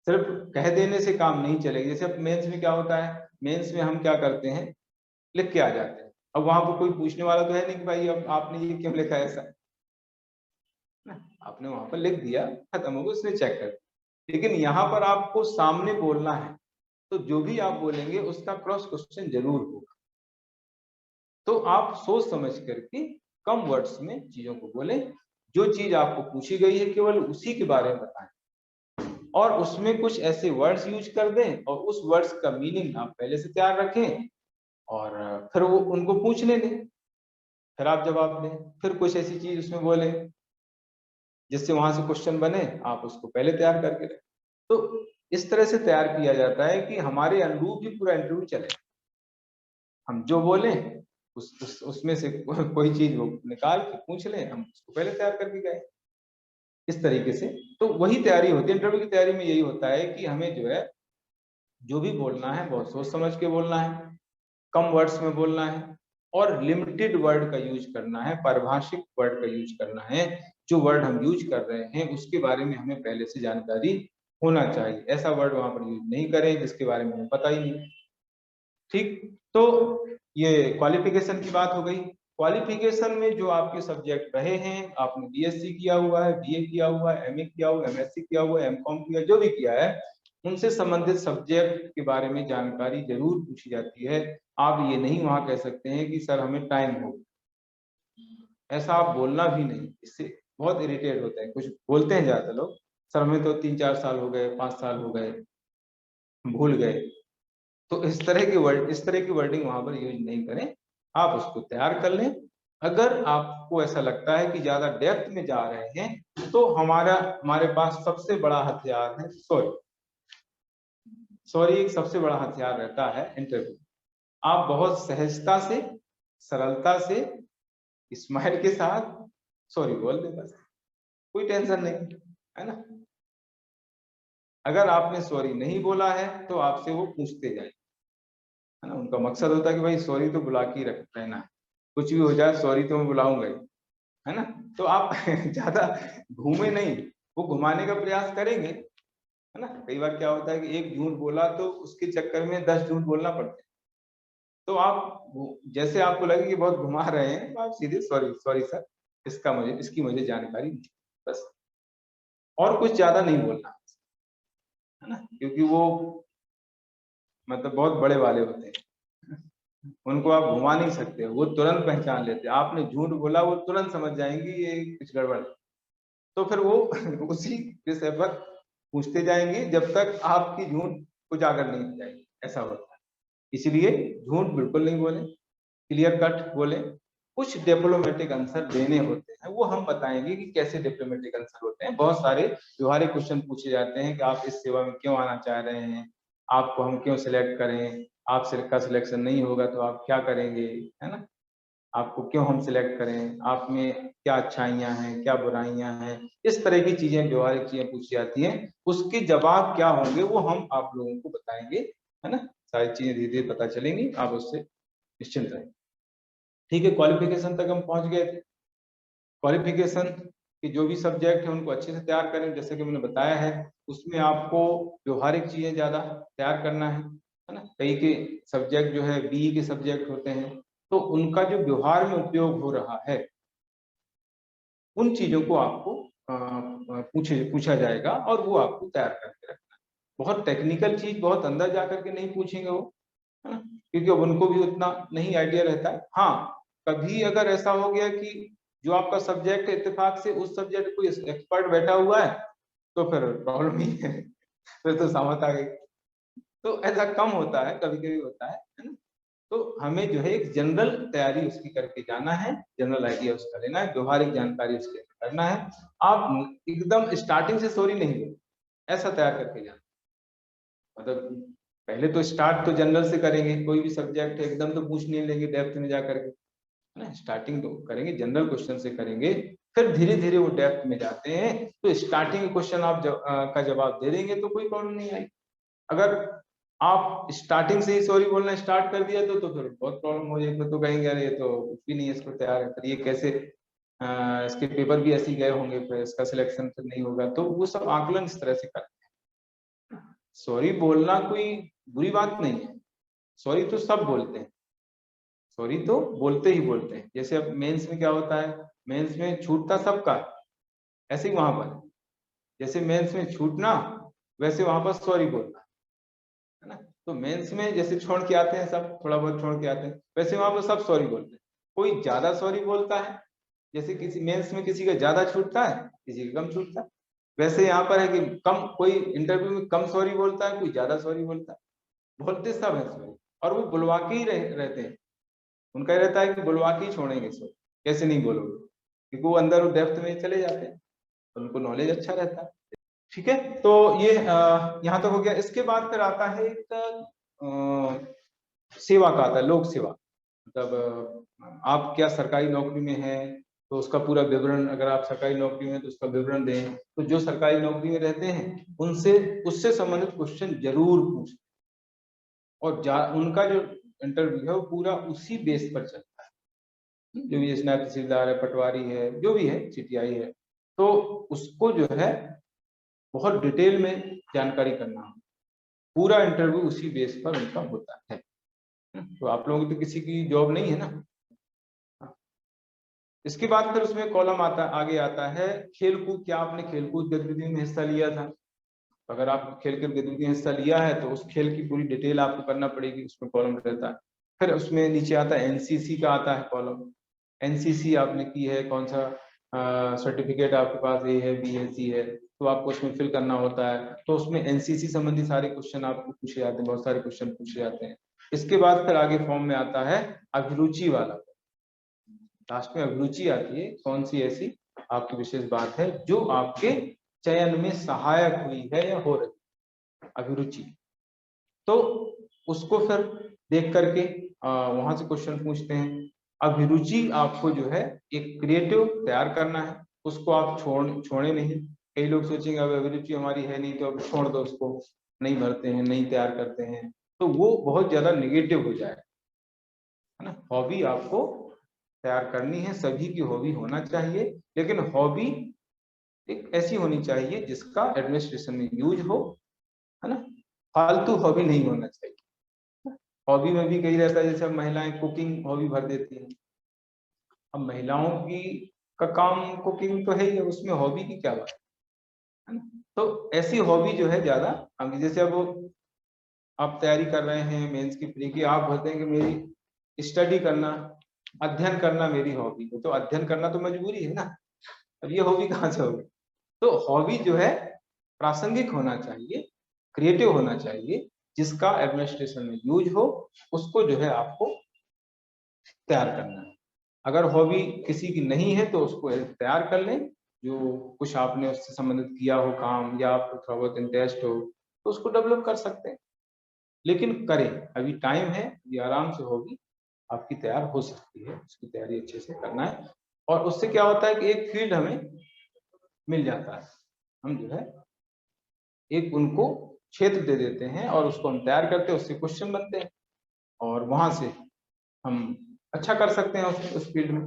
सिर्फ कह देने से काम नहीं चलेगा। जैसे अब मेंस में क्या होता है, मेंस में हम क्या करते हैं, लिख के आ जाते हैं, अब वहां पर कोई पूछने वाला तो है नहीं कि भाई अब आपने ये क्यों लिखा है ऐसा, ना, आपने वहां पर लिख दिया, खत्म हो गया, उसने चेक कर। लेकिन यहाँ पर आपको सामने बोलना है, तो जो भी आप बोलेंगे उसका क्रॉस क्वेश्चन जरूर होगा। तो आप सोच समझ करके कम वर्ड्स में चीजों को बोलें, जो चीज आपको पूछी गई है केवल उसी के बारे में बताएं, और उसमें कुछ ऐसे वर्ड्स यूज कर दें और उस वर्ड्स का मीनिंग आप पहले से तैयार रखें, और फिर वो उनको पूछने दें, फिर आप जवाब दें, फिर कुछ ऐसी चीज उसमें बोलें जिससे वहां से क्वेश्चन बने, आप उसको पहले तैयार करके रखें। तो इस तरह से तैयार किया जाता है कि हमारे अनुरूप ही पूरा इंटरव्यू चले, हम जो बोले उसमें से कोई चीज वो निकाल के पूछ लें, हम उसको पहले तैयार करके गए, इस तरीके से। तो वही तैयारी होती है इंटरव्यू की तैयारी में, यही होता है कि हमें जो है जो भी बोलना है बहुत सोच समझ के बोलना है, कम वर्ड्स में बोलना है, और लिमिटेड वर्ड का यूज करना है, पारिभाषिक वर्ड का यूज करना है। जो वर्ड हम यूज कर रहे हैं उसके बारे में हमें पहले से जानकारी होना चाहिए, ऐसा वर्ड वहां पर यूज नहीं करें जिसके बारे में हमें पता ही नहीं। ठीक, तो ये क्वालिफिकेशन की बात हो गई। क्वालिफिकेशन में जो आपके सब्जेक्ट रहे हैं, आपने बीएससी किया हुआ है, बीए किया हुआ है, एमए किया हुआ है, एमएससी किया हुआ है, एमकॉम किया, जो भी किया है, उनसे संबंधित सब्जेक्ट के बारे में जानकारी जरूर पूछी जाती है। आप ये नहीं वहां कह सकते हैं कि सर हमें टाइम हो, ऐसा आप बोलना भी नहीं, इससे बहुत इरिटेट होते हैं, कुछ बोलते हैं ज्यादा लोग, सर हमें तो 3-4 साल हो गए, 5 साल हो गए, भूल गए। तो इस तरह की वर्डिंग वहां पर यूज नहीं करें, आप उसको तैयार कर लें। अगर आपको ऐसा लगता है कि ज्यादा डेप्थ में जा रहे हैं, तो हमारे पास सबसे बड़ा हथियार है सॉरी। सॉरी एक सबसे बड़ा हथियार रहता है इंटरव्यू। आप बहुत सहजता से, सरलता से, स्माइल के साथ सॉरी बोल दें, बस कोई टेंशन नहीं है ना। अगर आपने सॉरी नहीं बोला है तो आपसे वो पूछते जाए, है ना, उनका मकसद होता है कि भाई सॉरी तो बुला के रख रहना है, कुछ भी हो जाए सॉरी तो मैं बुलाऊंगा ही, है ना। तो आप ज्यादा घूमे नहीं, वो घुमाने का प्रयास करेंगे, है ना। कई बार क्या होता है कि एक झूठ बोला तो उसके चक्कर में 10 झूठ बोलना पड़ता है। तो आप जैसे आपको लगे कि बहुत घुमा रहे हैं, तो आप सीधे सॉरी सॉरी सर, इसकी मुझे जानकारी नहीं, बस, और कुछ ज्यादा नहीं बोलना, है ना, क्योंकि वो मतलब बहुत बड़े वाले होते हैं, उनको आप घुमा नहीं सकते, वो तुरंत पहचान लेते हैं, आपने झूठ बोला वो तुरंत समझ जाएंगी ये कुछ गड़बड़ है। तो फिर वो उसी विषय पर पूछते जाएंगे जब तक आपकी झूठ उजागर नहीं हो जाएगी, ऐसा होता है। इसलिए झूठ बिल्कुल नहीं बोले, क्लियर कट बोले। कुछ डिप्लोमेटिक आंसर देने होते हैं, वो हम बताएंगे कि कैसे डिप्लोमेटिक आंसर होते हैं। बहुत सारे व्यवहारिक क्वेश्चन पूछे जाते हैं कि आप इस सेवा में क्यों आना चाह रहे हैं, आपको हम क्यों सिलेक्ट करें, आप का सिलेक्शन नहीं होगा तो आप क्या करेंगे, है ना, आपको क्यों हम सिलेक्ट करें, आप में क्या अच्छाइयां हैं, क्या बुराइयां हैं, इस तरह की चीजें, व्यवहारिक चीजें पूछी जाती हैं। उसके जवाब क्या होंगे वो हम आप लोगों को बताएंगे, है ना। सारी चीजें धीरे धीरे पता चलेंगी, आप उससे निश्चिंत रहें। ठीक है, क्वालिफिकेशन तक हम पहुंच गए थे। क्वालिफिकेशन के जो भी सब्जेक्ट है उनको अच्छे से तैयार करें, जैसे कि मैंने बताया है। उसमें आपको व्यवहारिक चीजें ज्यादा तैयार करना है ना। कई के सब्जेक्ट जो है बीई के सब्जेक्ट होते हैं, तो उनका जो व्यवहार में उपयोग हो रहा है उन चीजों को आपको पूछा जाएगा, और वो आपको तैयार करके रखना है। बहुत टेक्निकल चीज बहुत अंदर जा करके नहीं पूछेंगे वो, है ना, क्योंकि अब उनको भी उतना नहीं आइडिया रहता है। हाँ, कभी अगर ऐसा हो गया कि जो आपका सब्जेक्ट है इत्तेफाक से उस सब्जेक्ट कोई एक्सपर्ट बैठा हुआ है, तो फिर प्रॉब्लम ही है, फिर तो सामत आ गई। तो ऐसा कम होता है, कभी कभी होता है ना। तो हमें जो है एक जनरल तैयारी उसकी करके जाना है, जनरल आइडिया उसका लेना है, व्यवहारिक जानकारी उसके करना है। आप एकदम स्टार्टिंग से सॉरी नहीं बोलो, ऐसा तैयार करके जाना, मतलब पहले तो स्टार्ट तो जनरल से करेंगे, कोई भी सब्जेक्ट है एकदम तो पूछ नहीं लेंगे डेप्थ में जा करके, है ना। स्टार्टिंग तो करेंगे जनरल क्वेश्चन से करेंगे, फिर धीरे धीरे वो डेप्थ में जाते हैं। तो स्टार्टिंग क्वेश्चन आप का जवाब दे देंगे तो कोई प्रॉब्लम नहीं आएगी। अगर आप स्टार्टिंग से ही सॉरी बोलना स्टार्ट कर दिया तो फिर बहुत प्रॉब्लम हो जाएगी, तो कहेंगे अरे ये तो कुछ भी नहीं है, इसको तैयार है, फिर ये कैसे इसके पेपर भी ऐसे ही गए होंगे, फिर इसका सिलेक्शन फिर नहीं होगा। तो वो सब आकलन इस तरह से करते हैं। सॉरी बोलना कोई बुरी बात नहीं है, सॉरी तो सब बोलते हैं, सॉरी तो बोलते ही बोलते हैं। जैसे अब मेंस में क्या होता है, मेंस में छूटता सबका, ऐसे ही वहां पर जैसे मेंस में छूटना वैसे वहां पर सॉरी बोलना, है ना। तो मेंस में जैसे छोड़ के आते हैं सब, थोड़ा बहुत छोड़ के आते हैं, वैसे वहां पर सब सॉरी बोलते हैं। कोई ज्यादा सॉरी बोलता है, जैसे किसी मेंस में किसी का ज्यादा छूटता है, किसी का कम छूटता है, वैसे यहाँ पर है कि कम, कोई इंटरव्यू में कम सॉरी बोलता है, कोई ज्यादा सॉरी बोलता है, बोलते सब है सॉरी। और वो बुलवा के ही रहते हैं, उनका रहता है कि बुलवा के ही छोड़ेंगे सॉरी, कैसे नहीं बोलोगे, क्योंकि वो अंदर डेप्थ में चले जाते हैं, उनको नॉलेज अच्छा रहता है। ठीक है, तो ये यहाँ तक हो गया। इसके बाद फिर आता है एक सेवा का आता है, लोक सेवा। मतलब आप क्या सरकारी नौकरी में हैं तो उसका पूरा विवरण, अगर आप सरकारी नौकरी में हैं तो उसका विवरण दें। तो जो सरकारी नौकरी में रहते हैं उनसे उससे संबंधित क्वेश्चन जरूर पूछें, और उनका जो इंटरव्यू है वो पूरा उसी बेस पर चलता है। जो भी नायब तहसीलदार है, पटवारी है, जो भी है, सीटीआई है, तो उसको जो है बहुत डिटेल में जानकारी करना हो, पूरा इंटरव्यू उसी बेस पर उनका होता है। तो आप लोगों की तो किसी की जॉब नहीं है ना। इसके बाद फिर उसमें कॉलम आता, आगे आता है खेलकूद। क्या आपने खेलकूद गतिविधि में हिस्सा लिया था? अगर आप खेल कूद गतिविधि में हिस्सा लिया है तो उस खेल की पूरी डिटेल आपको करना पड़ेगी, उसमें कॉलम रहता है। फिर उसमें नीचे आता है एनसीसी का आता है कॉलम, एनसीसी आपने की है, कौन सा सर्टिफिकेट आपके पास, ए है, बी है, सी है, तो आपको उसमें फिल करना होता है। तो उसमें एनसीसी संबंधी सारे क्वेश्चन आपको पूछे जाते हैं, बहुत सारे क्वेश्चन पूछे जाते हैं। इसके बाद फिर आगे फॉर्म में आता है अभिरुचि वाला, लास्ट में अभिरुचि आती है, कौन सी ऐसी आपकी विशेष बात है जो आपके चयन में सहायक हुई है या हो रही, अभिरुचि। तो उसको फिर देख करके वहां से क्वेश्चन पूछते हैं। अभिरुचि आपको जो है एक क्रिएटिव तैयार करना है, उसको आप छोड़े नहीं। कई लोग सोचेंगे अब अभिरुचि हमारी है नहीं तो अब छोड़ दो उसको, नहीं भरते हैं, नहीं तैयार करते हैं, तो वो बहुत ज्यादा निगेटिव हो जाए, है ना। हॉबी आपको तैयार करनी है, सभी की हॉबी होना चाहिए, लेकिन हॉबी एक ऐसी होनी चाहिए जिसका एडमिनिस्ट्रेशन में यूज हो, है ना। फालतू हॉबी नहीं होना चाहिए। हॉबी में भी कई रहता है, जैसे अब महिलाएं कुकिंग हॉबी भर देती हैं। अब महिलाओं की का काम कुकिंग तो है ही, उसमें हॉबी की क्या बात है ना। तो ऐसी हॉबी जो है ज्यादा, हम जैसे अब आप तैयारी कर रहे हैं मेंस की प्री की, आप बोलते हैं कि मेरी स्टडी करना, अध्ययन करना मेरी हॉबी है, तो अध्ययन करना तो मजबूरी है ना, अब ये हॉबी कहाँ से होगी। तो हॉबी जो है प्रासंगिक होना चाहिए, क्रिएटिव होना चाहिए, जिसका एडमिनिस्ट्रेशन में यूज हो, उसको जो है आपको तैयार करना है। अगर हॉबी किसी की नहीं है तो उसको तैयार कर लें, जो कुछ आपने उससे संबंधित किया हो काम, या आपको थोड़ा बहुत इंटरेस्ट हो तो उसको डेवलप कर सकते हैं। लेकिन करें, अभी टाइम है, ये आराम से होगी आपकी तैयार हो सकती है, उसकी तैयारी अच्छे से करना है। और उससे क्या होता है कि एक फील्ड हमें मिल जाता है, हम जो है एक उनको क्षेत्र दे देते हैं और उसको हम तैयार करते हैं, उससे क्वेश्चन बनते हैं और वहां से हम अच्छा कर सकते हैं उस फील्ड में।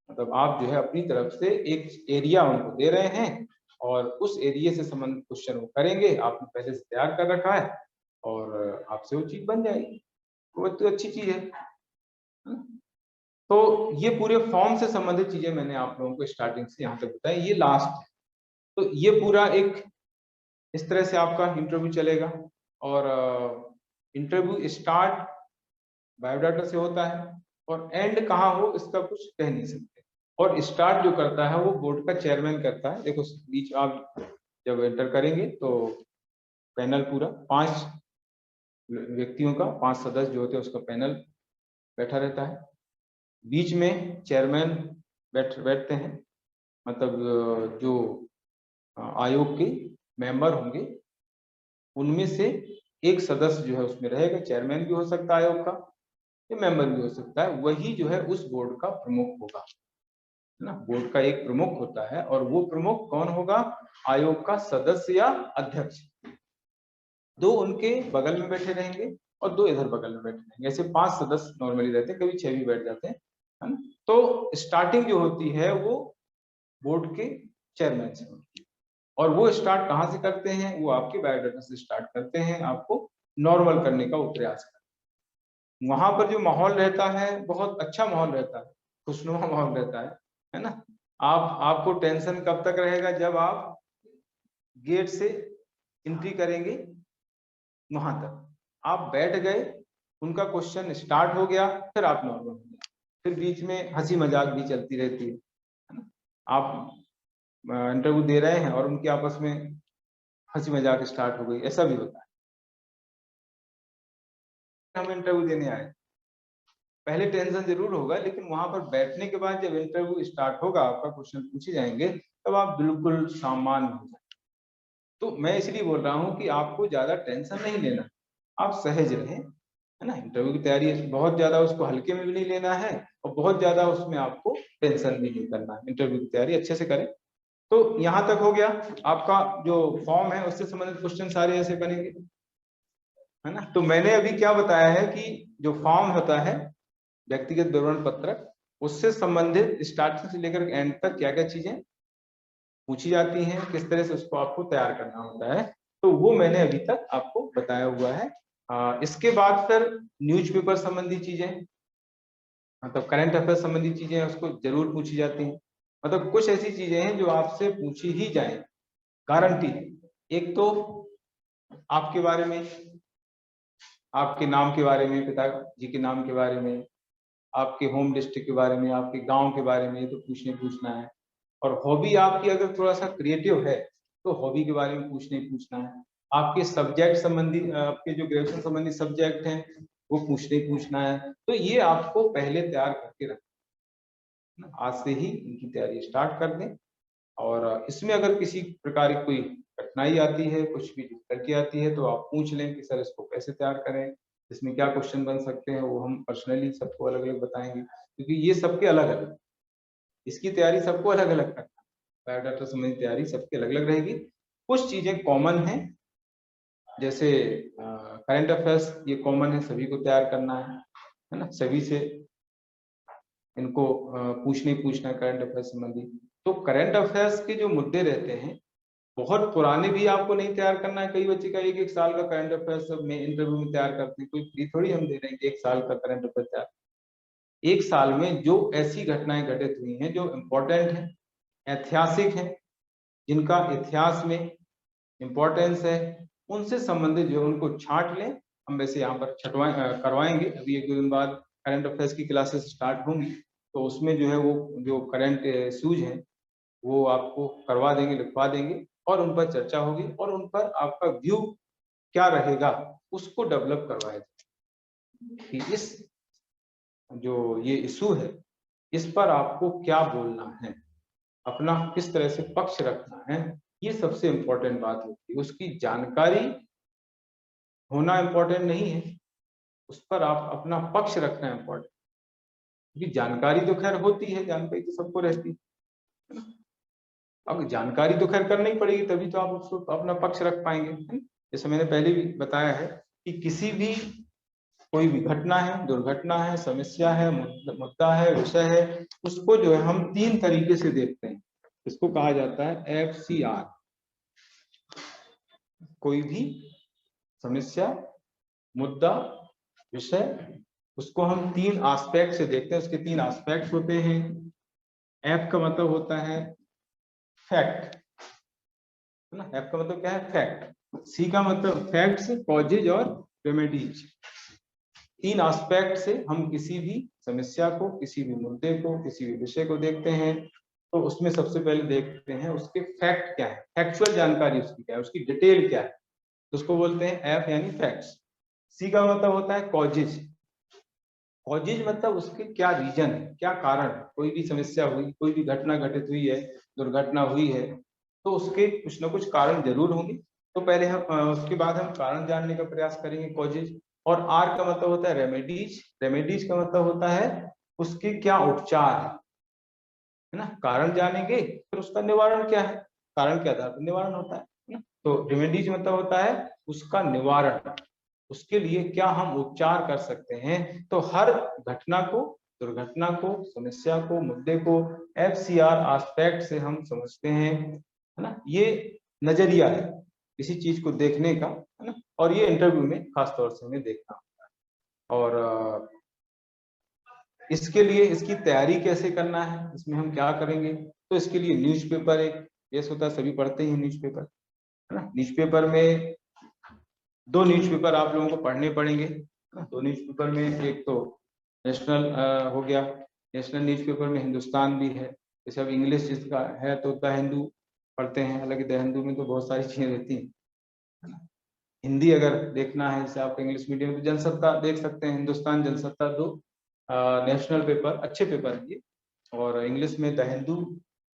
मतलब आप जो है अपनी तरफ से एक एरिया उनको दे रहे हैं और उस एरिया से संबंधित क्वेश्चन वो करेंगे, आपने पहले से तैयार कर रखा है और आपसे वो चीज बन जाएगी, वो तो अच्छी चीज है। तो ये पूरे फॉर्म से संबंधित चीजें मैंने आप लोगों को स्टार्टिंग से यहाँ तक बताई, ये लास्ट है। तो ये पूरा एक इस तरह से आपका इंटरव्यू चलेगा। और इंटरव्यू स्टार्ट बायोडाटा से होता है और एंड कहाँ हो इसका कुछ कह नहीं सकते। और स्टार्ट जो करता है वो बोर्ड का चेयरमैन करता है। देखो बीच आप जब एंटर करेंगे तो पैनल पूरा 5 व्यक्तियों का, 5 सदस्य जो होते हैं उसका पैनल बैठा रहता है। बीच में चेयरमैन बैठते हैं, मतलब जो आयोग के मेंबर होंगे उनमें से एक सदस्य जो है उसमें रहेगा, चेयरमैन भी हो सकता है आयोग का, ये मेंबर भी हो सकता है, वही जो है उस बोर्ड का प्रमुख होगा, है ना। बोर्ड का एक प्रमुख होता है और वो प्रमुख कौन होगा, आयोग का सदस्य या अध्यक्ष। 2 उनके बगल में बैठे रहेंगे और 2 इधर बगल में बैठे रहेंगे, ऐसे 5 सदस्य नॉर्मली रहते हैं, कभी 6 भी बैठ जाते हैं, है ना। तो स्टार्टिंग जो होती है वो बोर्ड के चेयरमैन से होती है और वो स्टार्ट कहाँ से करते हैं, वो आपके बायोडाटा से स्टार्ट करते हैं, आपको नॉर्मल करने का वो प्रयास करते हैं। वहां पर जो माहौल रहता है बहुत अच्छा माहौल रहता है, खुशनुमा माहौल रहता है ना। आपको टेंशन कब तक रहेगा, जब आप गेट से एंट्री करेंगे वहां तक आप बैठ गए, उनका क्वेश्चन स्टार्ट हो गया, फिर आप नॉर्मल हो गए, फिर बीच में हंसी मजाक भी चलती रहती है ना। आप इंटरव्यू दे रहे हैं और उनके आपस में हंसी मजाक स्टार्ट हो गई, ऐसा भी होता है। हम इंटरव्यू देने आए, पहले टेंशन जरूर होगा, लेकिन वहां पर बैठने के बाद जब इंटरव्यू स्टार्ट होगा, आपका क्वेश्चन पूछे जाएंगे, तब आप बिल्कुल सामान्य हो जाए। तो मैं इसलिए बोल रहा हूँ कि आपको ज्यादा टेंशन नहीं लेना, आप सहज रहें, है ना। इंटरव्यू की तैयारी बहुत ज्यादा उसको हल्के में भी नहीं लेना है, और बहुत ज्यादा उसमें आपको टेंशन भी नहीं करना है। इंटरव्यू की तैयारी अच्छे से करें। तो यहाँ तक हो गया। आपका जो फॉर्म है उससे संबंधित क्वेश्चन सारे ऐसे बनेंगे, है ना। तो मैंने अभी क्या बताया है कि जो फॉर्म होता है व्यक्तिगत विवरण पत्रक, उससे संबंधित स्टार्टिंग से लेकर एंड तक क्या क्या चीजें पूछी जाती हैं, किस तरह से उसको आपको तैयार करना होता है, तो वो मैंने अभी तक आपको बताया हुआ है। इसके बाद फिर न्यूज़पेपर संबंधी चीजें, मतलब करंट अफेयर संबंधी चीजें उसको जरूर पूछी जाती हैं। मतलब कुछ ऐसी चीजें हैं जो आपसे पूछी ही जाए, गारंटी। एक तो आपके बारे में, आपके नाम के बारे में, पिताजी के नाम के बारे में, आपके होम डिस्ट्रिक्ट के बारे में, आपके गांव के बारे में, ये तो पूछना है। और हॉबी आपकी अगर थोड़ा सा क्रिएटिव है तो हॉबी के बारे में पूछना है। आपके सब्जेक्ट संबंधी, आपके जो ग्रेजुएशन संबंधी सब्जेक्ट हैं वो पूछना है। तो ये आपको पहले तैयार करके रखना, आज से ही इनकी तैयारी स्टार्ट कर दें। और इसमें अगर किसी प्रकार की कोई कठिनाई आती है, कुछ भी दिक्कत आती है, तो आप पूछ लें कि सर इसको कैसे तैयार करें, इसमें क्या क्वेश्चन बन सकते हैं, वो हम पर्सनली सबको अलग अलग बताएंगे, क्योंकि ये सबके अलग अलग, इसकी तैयारी सबको अलग अलग करना, बायोडाटा संबंधी तैयारी सबकी अलग अलग रहेगी। कुछ चीजें कॉमन हैं, जैसे करंट अफेयर्स, ये कॉमन है, सभी को तैयार करना है ना। सभी से इनको पूछना है करंट अफेयर्स संबंधी। तो करंट अफेयर्स के जो मुद्दे रहते हैं, बहुत पुराने भी आपको नहीं तैयार करना है। कई बच्चे का एक साल का करंट अफेयर्स सब में इंटरव्यू में तैयार करते हैं, कोई फ्री थोड़ी हम दे रहे हैं कि 1 साल का करंट अफेयर तैयार। 1 साल में जो ऐसी घटनाएं घटित हुई हैं जो इम्पोर्टेंट हैं, ऐतिहासिक हैं, जिनका इतिहास में इम्पोर्टेंस है, उनसे संबंधित जो उनको छांट लें। हम वैसे यहाँ पर करवाएंगे, अभी 1-2 दिन बाद करंट अफेयर्स की क्लासेस स्टार्ट होंगी, तो उसमें जो है वो जो करंट इश्यूज हैं वो आपको करवा देंगे, लिखवा देंगे, और उन पर चर्चा होगी, और उन पर आपका व्यू क्या रहेगा उसको डेवलप करवाया जाए कि इस जो ये इशू है इस पर आपको क्या बोलना है, अपना किस तरह से पक्ष रखना है। ये सबसे इम्पोर्टेंट बात होती है। उसकी जानकारी होना इम्पोर्टेंट नहीं है, उस पर आप अपना पक्ष रखना इम्पोर्टेंट, क्योंकि जानकारी तो खैर होती है, जानकारी तो सबको रहती है। अब जानकारी तो खैर करनी पड़ेगी, तभी तो आप उसको अपना पक्ष रख पाएंगे, है ना? जैसे मैंने पहले भी बताया है कि किसी भी कोई भी घटना है, दुर्घटना है, समस्या है, मुद्दा है, विषय है, उसको जो है हम 3 तरीके से देखते हैं। इसको कहा जाता है FCR। कोई भी समस्या, मुद्दा, विषय, उसको हम 3 एस्पेक्ट से देखते हैं। उसके 3 एस्पेक्ट्स होते हैं। F का मतलब होता है फैक्ट, है ना। F का मतलब क्या है? फैक्ट। C का मतलब फैक्ट्स, कॉजेज और रेमेडीज। 3 एस्पेक्ट से हम किसी भी समस्या को, किसी भी मुद्दे को, किसी भी विषय को देखते हैं। तो उसमें सबसे पहले देखते हैं उसके फैक्ट क्या है, फैक्चुअल जानकारी उसकी क्या है, उसकी डिटेल क्या है, तो उसको बोलते हैं F यानी फैक्ट्स। C का मतलब होता है कॉजेज। कॉजेज मतलब उसके क्या रीजन है, क्या कारण है। कोई भी समस्या हुई, कोई भी घटना घटित हुई है, दुर्घटना हुई है, तो उसके कुछ ना कुछ कारण जरूर होंगे। तो पहले हम उसके बाद हम कारण जानने का प्रयास करेंगे, कॉजेज। और R का मतलब होता है रेमेडीज। रेमेडीज का मतलब होता है उसके क्या उपचार है ना। कारण जानेंगे फिर उसका निवारण क्या है, कारण के आधार पर निवारण होता है ना। तो रेमेडीज मतलब होता है उसका निवारण, उसके लिए क्या हम उपचार कर सकते हैं। तो हर घटना को, दुर्घटना को, समस्या को, मुद्दे को FCR एस्पेक्ट से हम समझते हैं, है ना। ये नजरिया है किसी चीज को देखने का, है ना। और ये इंटरव्यू में खास तौर से हमें देखना होता है। और इसके लिए इसकी तैयारी कैसे करना है, इसमें हम क्या करेंगे, तो इसके लिए न्यूज़पेपर एक बेस होता है, सभी पढ़ते ही न्यूज़पेपर, है ना। न्यूज़पेपर में 2 न्यूज़पेपर आप लोगों को पढ़ने पड़ेंगे, है ना। 2 न्यूज़पेपर में एक तो नेशनल हो गया, नेशनल न्यूज़पेपर में हिंदुस्तान भी है, जैसे अब इंग्लिश जिसका है तो द हिंदू पढ़ते हैं, हालांकि द हिंदू में तो बहुत सारी चीजें रहती हैं, है ना। हिंदी अगर देखना है जैसे आप इंग्लिश मीडियम तो जनसत्ता देख सकते हैं, हिंदुस्तान, जनसत्ता, 2 नेशनल पेपर, अच्छे पेपर है ये। और इंग्लिश में द हिंदू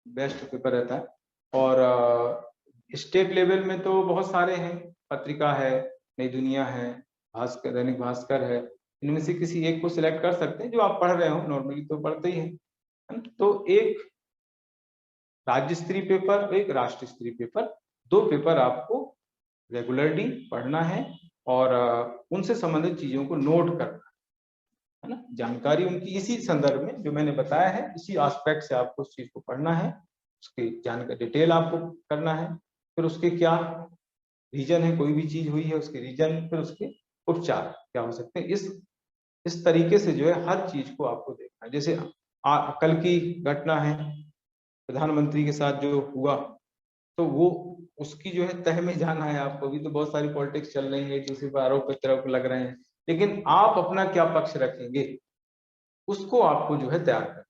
बेस्ट पेपर रहता है। और स्टेट लेवल में तो बहुत सारे हैं, पत्रिका है, नई दुनिया है, भास्कर, दैनिक भास्कर है, इनमें से किसी एक को सिलेक्ट कर सकते हैं जो आप पढ़ रहे हो, नॉर्मली तो पढ़ते ही हैं, है ना। तो एक राज्य स्तरीय पेपर, एक राष्ट्रीय स्तरीय पेपर, 2 पेपर आपको रेगुलरली पढ़ना है और उनसे संबंधित चीजों को नोट करना है ना। जानकारी उनकी इसी संदर्भ में जो मैंने बताया है, इसी एस्पेक्ट से आपको उस चीज को पढ़ना है, उसकी जानकारी डिटेल आपको करना है, फिर उसके क्या रीजन है, कोई भी चीज हुई है उसके रीजन, फिर उसके उपचार क्या हो सकते हैं, इस तरीके से जो है हर चीज को आपको देखना है। जैसे कल की घटना है प्रधानमंत्री के साथ जो हुआ, तो वो उसकी जो है तह में जाना है आपको। भी तो बहुत सारी पॉलिटिक्स चल रही है, एक दूसरे पर आरोप प्रत्यारोप लग रहे हैं, लेकिन आप अपना क्या पक्ष रखेंगे उसको आपको जो है तैयार करना।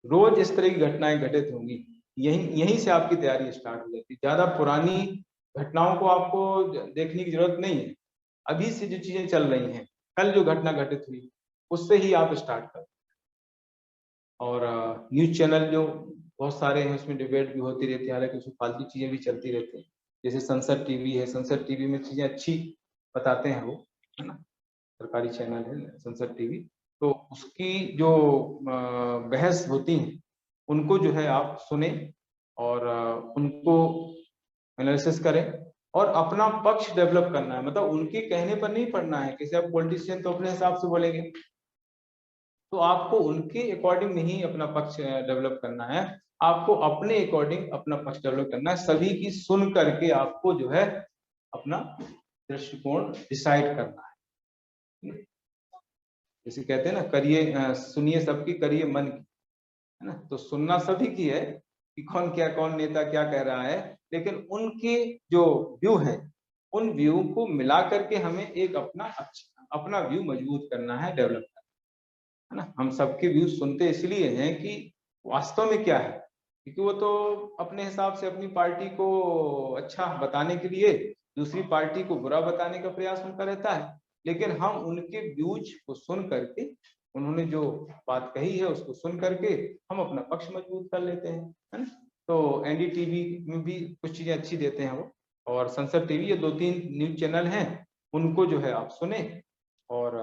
रोज इस तरह की घटनाएं घटित होंगी, यहीं से आपकी तैयारी स्टार्ट हो जाती है। ज्यादा पुरानी घटनाओं को आपको देखने की जरूरत नहीं है, अभी से जो चीजें चल रही हैं, कल जो घटना घटित हुई उससे ही आप स्टार्ट करें। और न्यूज चैनल जो बहुत सारे हैं उसमें डिबेट भी होती रहती है, हालांकि उसमें फालतू चीजें भी चलती रहती हैं। जैसे संसद टीवी है, संसद टीवी में चीजें अच्छी बताते हैं वो, है ना, सरकारी चैनल है संसद टीवी। तो उसकी जो बहस होती है उनको जो है आप सुने और उनको एनालिसिस करें और अपना पक्ष डेवलप करना है। मतलब उनके कहने पर नहीं पढ़ना है, किसी आप पॉलिटिशियन तो अपने हिसाब से बोलेंगे, तो आपको उनके अकॉर्डिंग नहीं अपना पक्ष डेवलप करना है, आपको अपने अकॉर्डिंग अपना पक्ष डेवलप करना है। सभी की सुन करके आपको जो है अपना दृष्टिकोण डिसाइड करना है। जैसे कहते हैं ना, करिए सुनिए सबकी, करिए मन की, है ना। तो सुनना सभी की है कि कौन नेता क्या कह रहा है, लेकिन उनके जो व्यू है उन व्यू को मिला करके हमें एक अपना व्यू मजबूत करना है, डेवलप, है ना। हम सबके व्यूज सुनते इसलिए हैं कि वास्तव में क्या है, क्योंकि वो तो अपने हिसाब से अपनी पार्टी को अच्छा बताने के लिए दूसरी पार्टी को बुरा बताने का प्रयास उनका रहता है, लेकिन हम उनके व्यूज को सुन करके, उन्होंने जो बात कही है उसको सुन करके हम अपना पक्ष मजबूत कर लेते हैं, है ना। तो एनडीटीवी में भी कुछ चीजें अच्छी देते हैं वो, और संसद टीवी, ये 2-3 न्यूज चैनल हैं, उनको जो है आप सुने और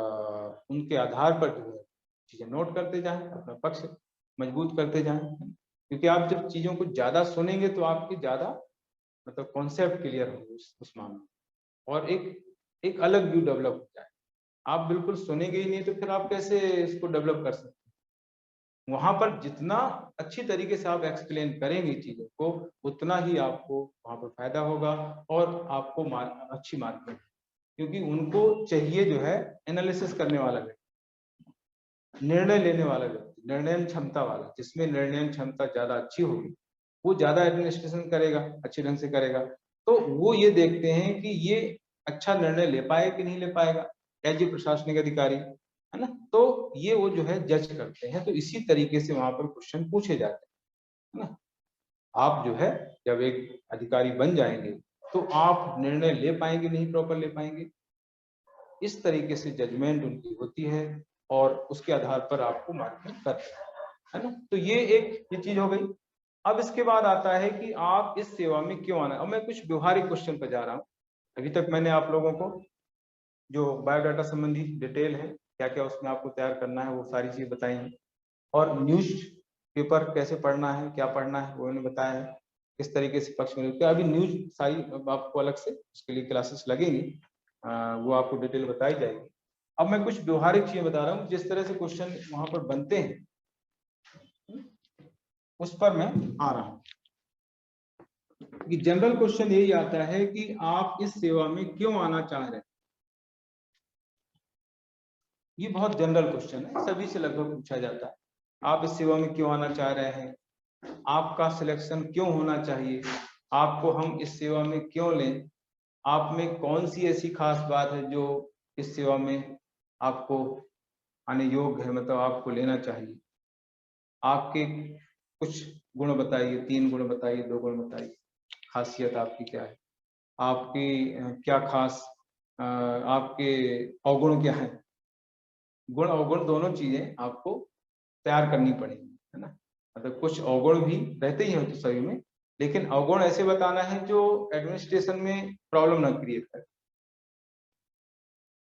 उनके आधार पर जो है चीजें नोट करते जाएं, अपना पक्ष मजबूत करते जाएं। क्योंकि आप जब चीजों को ज्यादा सुनेंगे तो आपकी ज्यादा मतलब कॉन्सेप्ट क्लियर होंगे उस मामले में, और एक अलग व्यू डेवलप हो जाए। आप बिल्कुल सुनेंगे ही नहीं तो फिर आप कैसे इसको डेवलप कर सकते हैं। वहां पर जितना अच्छी तरीके से आप एक्सप्लेन करेंगे चीजों को, उतना ही आपको वहां पर फायदा होगा और आपको अच्छी मार्क मिलेगी। क्योंकि उनको चाहिए जो है एनालिसिस करने वाला व्यक्ति, निर्णय लेने वाला व्यक्ति, निर्णय क्षमता वाला, जिसमें निर्णय क्षमता ज्यादा अच्छी होगी वो ज्यादा एडमिनिस्ट्रेशन करेगा, अच्छे ढंग से करेगा। तो वो ये देखते हैं कि ये अच्छा निर्णय ले पाए कि नहीं ले पाएगा एज ए प्रशासनिक अधिकारी, है ना। तो ये वो जो है जज करते हैं, तो इसी तरीके से वहां पर क्वेश्चन पूछे जाते हैं, है ना। आप जो है जब एक अधिकारी बन जाएंगे तो आप निर्णय ले पाएंगे नहीं, प्रॉपर ले पाएंगे, इस तरीके से जजमेंट उनकी होती है और उसके आधार पर आपको मार्किंग करते हैं, है ना। तो ये चीज हो गई। अब इसके बाद आता है कि आप इस सेवा में क्यों आना। अब मैं कुछ व्यवहारिक क्वेश्चन पर जा रहा हूँ। अभी तक मैंने आप लोगों को जो बायोडाटा संबंधी डिटेल है, क्या क्या उसमें आपको तैयार करना है, वो सारी चीज बताई है, और न्यूज पेपर कैसे पढ़ना है, क्या पढ़ना है वो मैंने बताया है, किस तरीके से पक्ष में। क्या अभी न्यूज सारी आपको अलग से उसके लिए क्लासेस लगेंगी, वो आपको डिटेल बताई जाएगी। अब मैं कुछ व्यवहारिक चीजें बता रहा हूँ, जिस तरह से क्वेश्चन वहां पर बनते हैं उस पर मैं आ रहा हूँ। कि जनरल क्वेश्चन यही आता है कि आप इस सेवा में क्यों आना चाह रहे हैं। ये बहुत जनरल क्वेश्चन है, सभी से लगभग पूछा जाता है। आप इस सेवा में क्यों आना चाह रहे हैं, आपका सिलेक्शन क्यों होना चाहिए, आपको हम इस सेवा में क्यों लें, आप में कौन सी ऐसी खास बात है जो इस सेवा में आपको आने योग्य है, मतलब आपको लेना चाहिए, आपके कुछ गुण बताइए, 3 गुण बताइए, 2 गुण बताइए, खासियत आपकी क्या है, आपकी क्या खास आपके अवगुण क्या है। गुण अवगुण दोनों चीजें आपको तैयार करनी पड़ेगी, है ना। मतलब कुछ अवगुण भी रहते ही हैं तो सभी में, लेकिन अवगुण ऐसे बताना है जो एडमिनिस्ट्रेशन में प्रॉब्लम ना क्रिएट करे।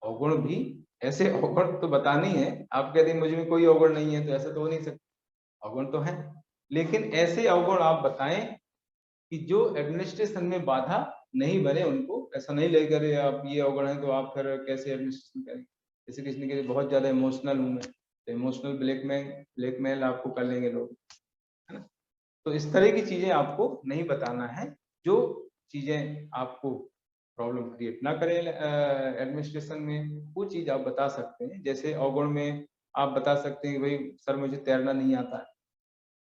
अवगुण भी ऐसे अवगुण तो बताने ही है, आप कहते हैं मुझ में कोई अवगुण नहीं है, तो ऐसा तो हो नहीं सकता, अवगुण तो है, लेकिन ऐसे अवगुण आप बताएं कि जो एडमिनिस्ट्रेशन में बाधा नहीं बने उनको, ऐसा नहीं लगे अरे आप ये अवगुण है तो आप फिर कैसे एडमिनिस्ट्रेशन करेंगे। जैसे किसी ने कहा बहुत ज्यादा इमोशनल हूं मैं, तो इमोशनल ब्लैकमेल आपको कर लेंगे लोग, है ना। तो इस तरह की चीजें आपको नहीं बताना है, जो चीजें आपको प्रॉब्लम क्रिएट ना करें एडमिनिस्ट्रेशन में, वो चीज आप बता सकते हैं। जैसे अवगुण में आप बता सकते हैं कि भाई सर मुझे तैरना नहीं आता है।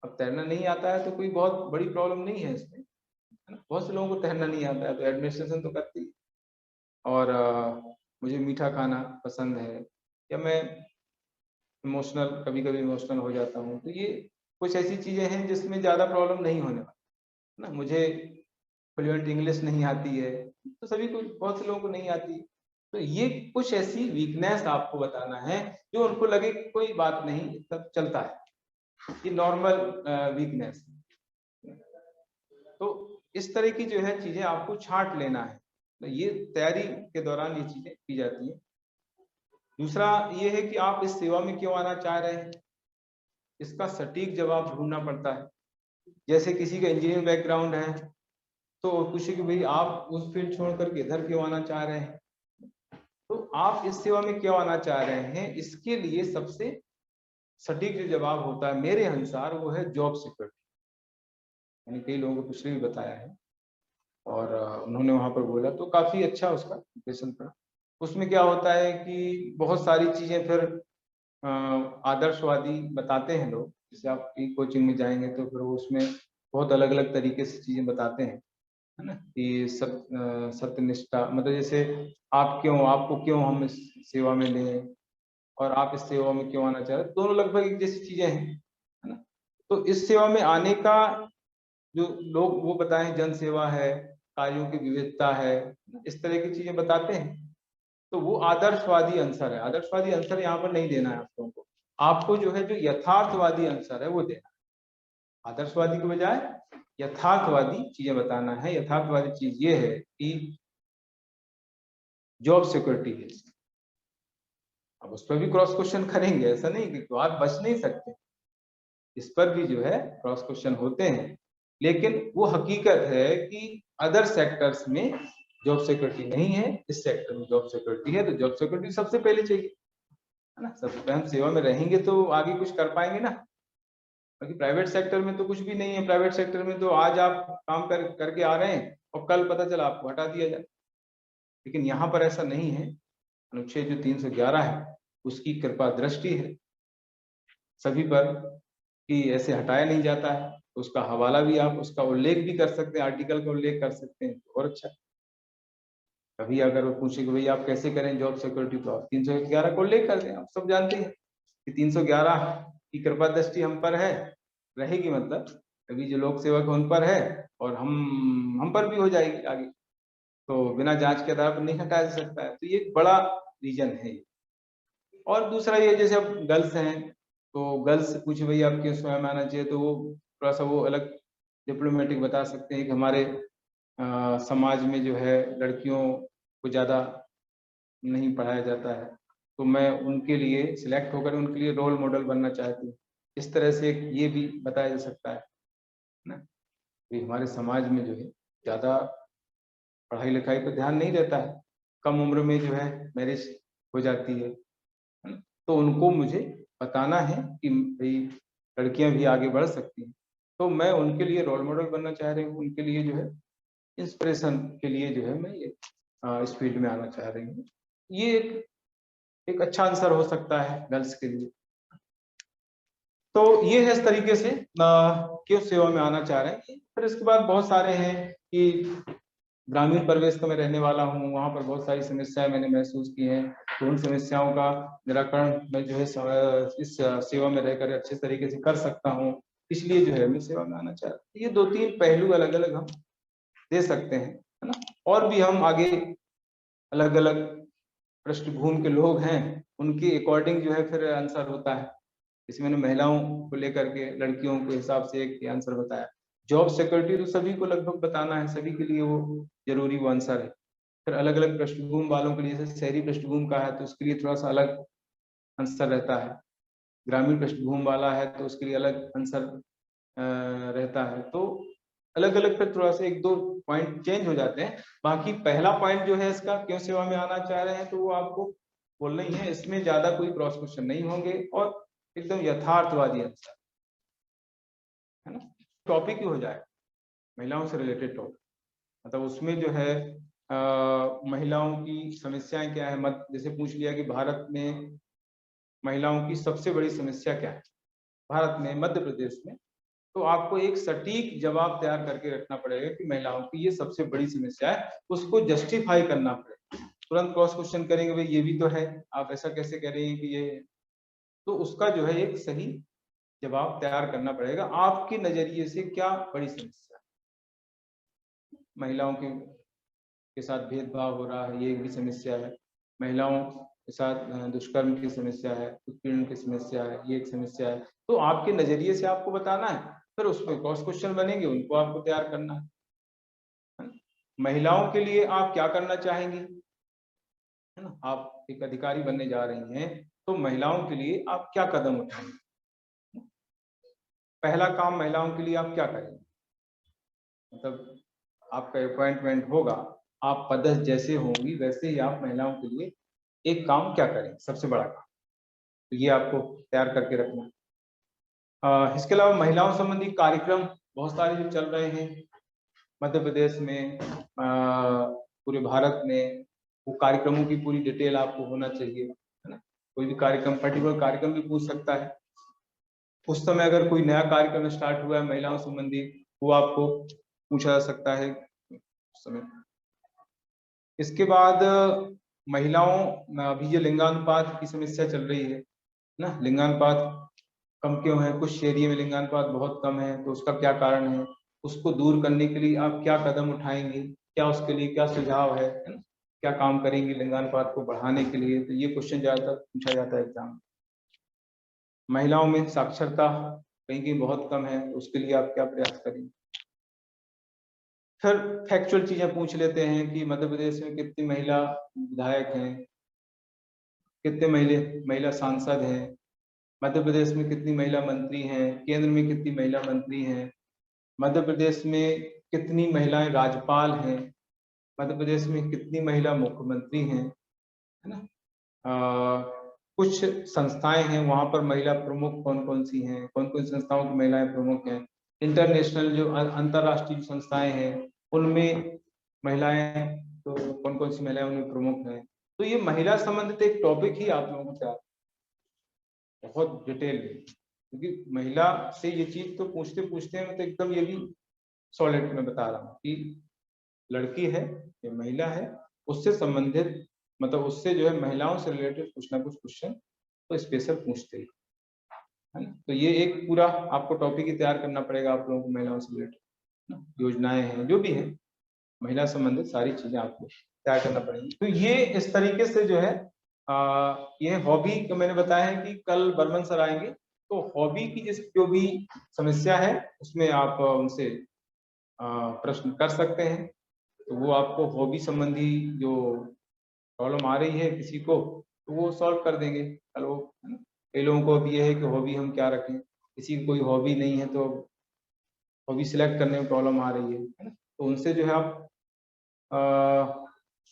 अब तैरना नहीं आता है तो कोई बहुत बड़ी प्रॉब्लम नहीं है इसमें, है ना। बहुत से लोगों को तैरना नहीं आता है तो एडमिनिस्ट्रेशन तो करती है। और मुझे मीठा खाना पसंद है, या मैं इमोशनल, कभी कभी इमोशनल हो जाता हूँ, तो ये कुछ ऐसी चीजें हैं जिसमें ज्यादा प्रॉब्लम नहीं होने वाली ना। मुझे फ्लुएंट इंग्लिश नहीं आती है, तो सभी को, बहुत से लोगों को नहीं आती, तो ये कुछ ऐसी वीकनेस आपको बताना है जो उनको लगे कि कोई बात नहीं, सब चलता है, ये नॉर्मल वीकनेस। तो इस तरह की जो है चीजें आपको छांट लेना है, तो ये तैयारी के दौरान ये चीजें की जाती है। दूसरा ये है कि आप इस सेवा में क्यों आना चाह रहे हैं, इसका सटीक जवाब ढूंढना पड़ता है। जैसे किसी का इंजीनियरिंग बैकग्राउंड है तो पूछे कि भाई आप उस फील्ड छोड़ करके इधर क्यों आना चाह रहे हैं, तो आप इस सेवा में क्यों आना चाह रहे हैं, इसके लिए सबसे सटीक जो जवाब होता है मेरे अनुसार वो है जॉब सिक्योरिटी। मैंने कई लोगों को पिछले भी बताया है, और उन्होंने वहां पर बोला तो काफी अच्छा उसका इम्प्रेशन पड़ा। उसमें क्या होता है कि बहुत सारी चीजें फिर आदर्शवादी बताते हैं लोग। जैसे आप ई कोचिंग में जाएंगे तो फिर वो उसमें बहुत अलग अलग तरीके से चीजें बताते हैं, है ना, कि सत्यनिष्ठा, मतलब जैसे आप क्यों, आपको क्यों हम इस सेवा में लें, और आप इस सेवा में क्यों आना चाह रहे हैं, दोनों लगभग एक जैसी चीजें हैं, है ना। तो इस सेवा में आने का जो लोग वो बताएं, जन सेवा है, कार्यों की विविधता है, इस तरह की चीजें बताते हैं, तो वो आदर्शवादी आंसर है। आदर्शवादी आंसर यहाँ पर नहीं देना है आप लोगों को, आपको जो है जो यथार्थवादी आंसर है वो देना है। आदर्शवादी के बजाय यथार्थवादी चीजें बताना है। यथार्थवादी चीज ये है कि जॉब सिक्योरिटी है, अब उस पर भी क्रॉस क्वेश्चन करेंगे, ऐसा नहीं कि तो आप बच नहीं सकते, इस पर भी जो है क्रॉस क्वेश्चन होते हैं। लेकिन वो हकीकत है कि अदर सेक्टर्स में जॉब सिक्योरिटी नहीं है, इस सेक्टर में जॉब सिक्योरिटी है, तो जॉब सिक्योरिटी सबसे पहले चाहिए, है ना। सबसे पहले हम सेवा में रहेंगे तो आगे कुछ कर पाएंगे ना। बाकी प्राइवेट सेक्टर में तो कुछ भी नहीं है। प्राइवेट सेक्टर में तो आज आप काम करके आ रहे हैं और कल पता चला आपको हटा दिया जाए, लेकिन यहाँ पर ऐसा नहीं है। अनुच्छेद जो 311 है उसकी कृपा दृष्टि है सभी पर, कि ऐसे हटाया नहीं जाता है। उसका हवाला भी, आप उसका उल्लेख भी कर सकते हैं, आर्टिकल का उल्लेख कर सकते हैं, और अच्छा। कभी अगर वो पूछे कि भाई आप कैसे करें जॉब सिक्योरिटी, तो आप 311 का उल्लेख कर दें। आप सब जानते हैं कि 311 की कृपा दृष्टि हम पर है, रहेगी, मतलब अभी जो लोक सेवक उन पर है, और हम पर भी हो जाएगी आगे, तो बिना जांच के आधार पर नहीं हटाया जा सकता है। तो ये एक बड़ा रीजन है। और दूसरा ये, जैसे अब गर्ल्स हैं तो गर्ल्स से पूछे भाई आप क्यों स्वयं आना चाहिए, तो वो थोड़ा सा वो अलग डिप्लोमेटिक बता सकते हैं कि हमारे समाज में जो है लड़कियों को ज़्यादा नहीं पढ़ाया जाता है, तो मैं उनके लिए सिलेक्ट होकर उनके लिए रोल मॉडल बनना चाहती हूँ। इस तरह से ये भी बताया जा सकता है ना, कि हमारे समाज में जो है ज़्यादा पढ़ाई लिखाई पर ध्यान नहीं रहता है, कम उम्र में जो है मैरिज हो जाती है ना? तो उनको मुझे बताना है कि भाई लड़कियां भी आगे बढ़ सकती हैं, तो मैं उनके लिए रोल मॉडल बनना चाह रही हूँ, उनके लिए जो है इंस्पिरेशन के लिए जो है मैं ये इस फील्ड में आना चाह रही हूँ। ये एक एक अच्छा आंसर हो सकता है गर्ल्स के लिए। तो ये है इस तरीके से क्यों सेवा में आना चाह रहे हैं। फिर इसके बाद बहुत सारे हैं कि ग्रामीण परिवेश का मैं रहने वाला हूँ, वहाँ पर बहुत सारी समस्याएं मैंने महसूस की हैं, तो उन समस्याओं का निराकरण मैं जो है इस सेवा में रहकर अच्छे तरीके से कर सकता हूँ, इसलिए जो है मैं सेवा में आना चाह रहा हूँ। ये 2-3 पहलू अलग अलग हम दे सकते हैं, है ना। और भी हम आगे अलग अलग पृष्ठभूमि के लोग हैं उनके अकॉर्डिंग जो है फिर आंसर होता है। इसमें मैंने महिलाओं को लेकर के लड़कियों के हिसाब से एक आंसर बताया। जॉब सिक्योरिटी तो सभी को लगभग बताना है, सभी के लिए वो जरूरी वो आंसर है। फिर अलग अलग पृष्ठभूमि वालों के लिए, जैसे शहरी पृष्ठभूमि का है तो उसके लिए थोड़ा सा अलग आंसर रहता है, ग्रामीण पृष्ठभूमि वाला है तो उसके लिए अलग आंसर रहता है। तो अलग अलग फिर थोड़ा सा 1-2 पॉइंट चेंज हो जाते हैं। बाकी पहला पॉइंट जो है इसका, क्यों सेवा में आना चाह रहे हैं, तो वो आपको बोलना ही है। इसमें ज्यादा कोई क्रॉस क्वेश्चन नहीं होंगे और एकदम यथार्थवादी आंसर, है ना। टॉपिक ही हो जाए महिलाओं से रिलेटेड टॉपिक, मतलब उसमें जो है महिलाओं की समस्याएं क्या है। मत जैसे पूछ लिया कि भारत में महिलाओं की सबसे बड़ी समस्या क्या है भारत में, मध्य प्रदेश में, तो आपको एक सटीक जवाब तैयार करके रखना पड़ेगा कि महिलाओं की ये सबसे बड़ी समस्या है, उसको जस्टिफाई करना पड़ेगा। तुरंत क्रॉस क्वेश्चन करेंगे, भाई ये भी तो है, आप ऐसा कैसे कह रहे हैं कि ये, तो उसका जो है एक सही जवाब तैयार करना पड़ेगा। आपके नजरिए से क्या बड़ी समस्या, महिलाओं के साथ भेदभाव हो रहा है, ये एक भी समस्या है। महिलाओं के साथ दुष्कर्म की समस्या है, उत्पीड़न की समस्या है, ये एक समस्या है। तो आपके नजरिए से आपको बताना है, फिर उसमें क्रॉस क्वेश्चन बनेंगे, उनको आपको तैयार करना है। महिलाओं के लिए आप क्या करना चाहेंगी, है ना। आप एक अधिकारी बनने जा रही हैं तो महिलाओं के लिए आप क्या कदम उठाएंगे, पहला काम महिलाओं के लिए आप क्या करेंगे। मतलब आपका अपॉइंटमेंट होगा, आप पदस्थ जैसे होंगी वैसे ही आप महिलाओं के लिए एक काम क्या करें, सबसे बड़ा काम, तो ये आपको तैयार करके रखना है। इसके अलावा महिलाओं संबंधी कार्यक्रम बहुत सारे जो चल रहे हैं मध्य प्रदेश में, पूरे भारत में, वो कार्यक्रमों की पूरी डिटेल आपको होना चाहिए, है ना। कोई भी कार्यक्रम, पर्टिकुलर कार्यक्रम भी पूछ सकता है। उस समय अगर कोई नया कार्यक्रम स्टार्ट हुआ है महिलाओं संबंधी, वो आपको पूछा जा सकता है उस समय। इसके बाद महिलाओं अभी जो लिंगानुपात की समस्या चल रही है ना, लिंगानुपात कम क्यों है, कुछ एरिया में लिंगानुपात बहुत कम है, तो उसका क्या कारण है, उसको दूर करने के लिए आप क्या कदम उठाएंगे, क्या उसके लिए क्या सुझाव है ना, क्या काम करेंगे लिंगानुपात को बढ़ाने के लिए। तो ये क्वेश्चन ज्यादातर पूछा जाता है एग्जाम। महिलाओं में साक्षरता कहीं कहीं बहुत कम है, तो उसके लिए आप क्या प्रयास करेंगे। फिर फैक्चुअल चीजें पूछ लेते हैं कि मध्य प्रदेश में कितनी महिला विधायक हैं, कितने महिला सांसद हैं, मध्य प्रदेश में कितनी महिला मंत्री हैं, केंद्र में कितनी महिला मंत्री हैं, मध्य प्रदेश में कितनी महिलाएं राज्यपाल हैं, मध्य प्रदेश में कितनी महिला मुख्यमंत्री हैं, है ना। कुछ संस्थाएं हैं वहां पर महिला प्रमुख कौन कौन सी हैं, कौन कौन सी संस्थाओं की महिलाएं प्रमुख हैं। इंटरनेशनल जो अंतरराष्ट्रीय संस्थाएं हैं उनमें महिलाएं, तो कौन कौन सी महिलाएं उनमें प्रमुख हैं। तो ये महिला संबंधित एक टॉपिक ही आप लोगों को तैयार बहुत डिटेल में, क्योंकि महिला से ये चीज तो पूछते पूछते हैं, तो एकदम ये भी सॉलिड में बता रहा हूँ कि लड़की है या महिला है, उससे संबंधित, मतलब उससे जो है महिलाओं से रिलेटेड कुछ ना कुछ क्वेश्चन तो स्पेशल पूछते ही, है ना। तो ये एक पूरा आपको टॉपिक ही तैयार करना पड़ेगा आप लोगों को महिलाओं से रिलेटेड, योजनाएं हैं जो भी है महिला संबंधित सारी चीजें आपको तैयार करना पड़ेगी। तो ये इस तरीके से जो है ये हॉबी को मैंने बताया है कि कल बर्मन सर आएंगे, तो हॉबी की जिस जो भी समस्या है उसमें आप उनसे प्रश्न कर सकते हैं। तो वो आपको हॉबी संबंधी जो प्रॉब्लम आ रही है किसी को, तो वो सॉल्व कर देंगे कल वो, है ना। कई लोगों को अभी ये है कि हॉबी हम क्या रखें, किसी की कोई हॉबी नहीं है तो हॉबी सिलेक्ट करने में प्रॉब्लम आ रही है ना। तो उनसे जो है आप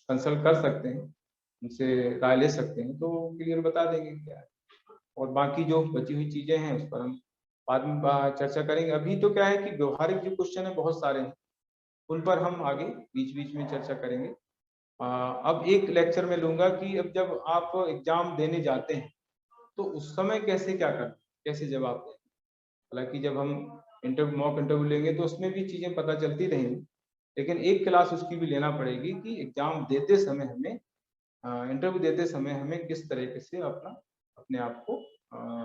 कंसल्ट कर सकते हैं, उनसे राय ले सकते हैं, तो क्लियर बता देंगे क्या है। और बाकी जो बची हुई चीजें हैं उस पर हम बाद में चर्चा करेंगे। अभी तो क्या है कि व्यवहारिक जो क्वेश्चन है बहुत सारे हैं, उन पर हम आगे बीच बीच में चर्चा करेंगे। अब एक लेक्चर में लूंगा कि अब जब आप एग्जाम देने जाते हैं तो उस समय कैसे क्या करना, कैसे जवाब दें। हालांकि जब हम मॉक इंटरव्यू लेंगे तो उसमें भी चीजें पता चलती रहेंगी, लेकिन एक क्लास उसकी भी लेना पड़ेगी कि एग्जाम देते समय हमें, इंटरव्यू देते समय हमें किस तरीके से अपने आप को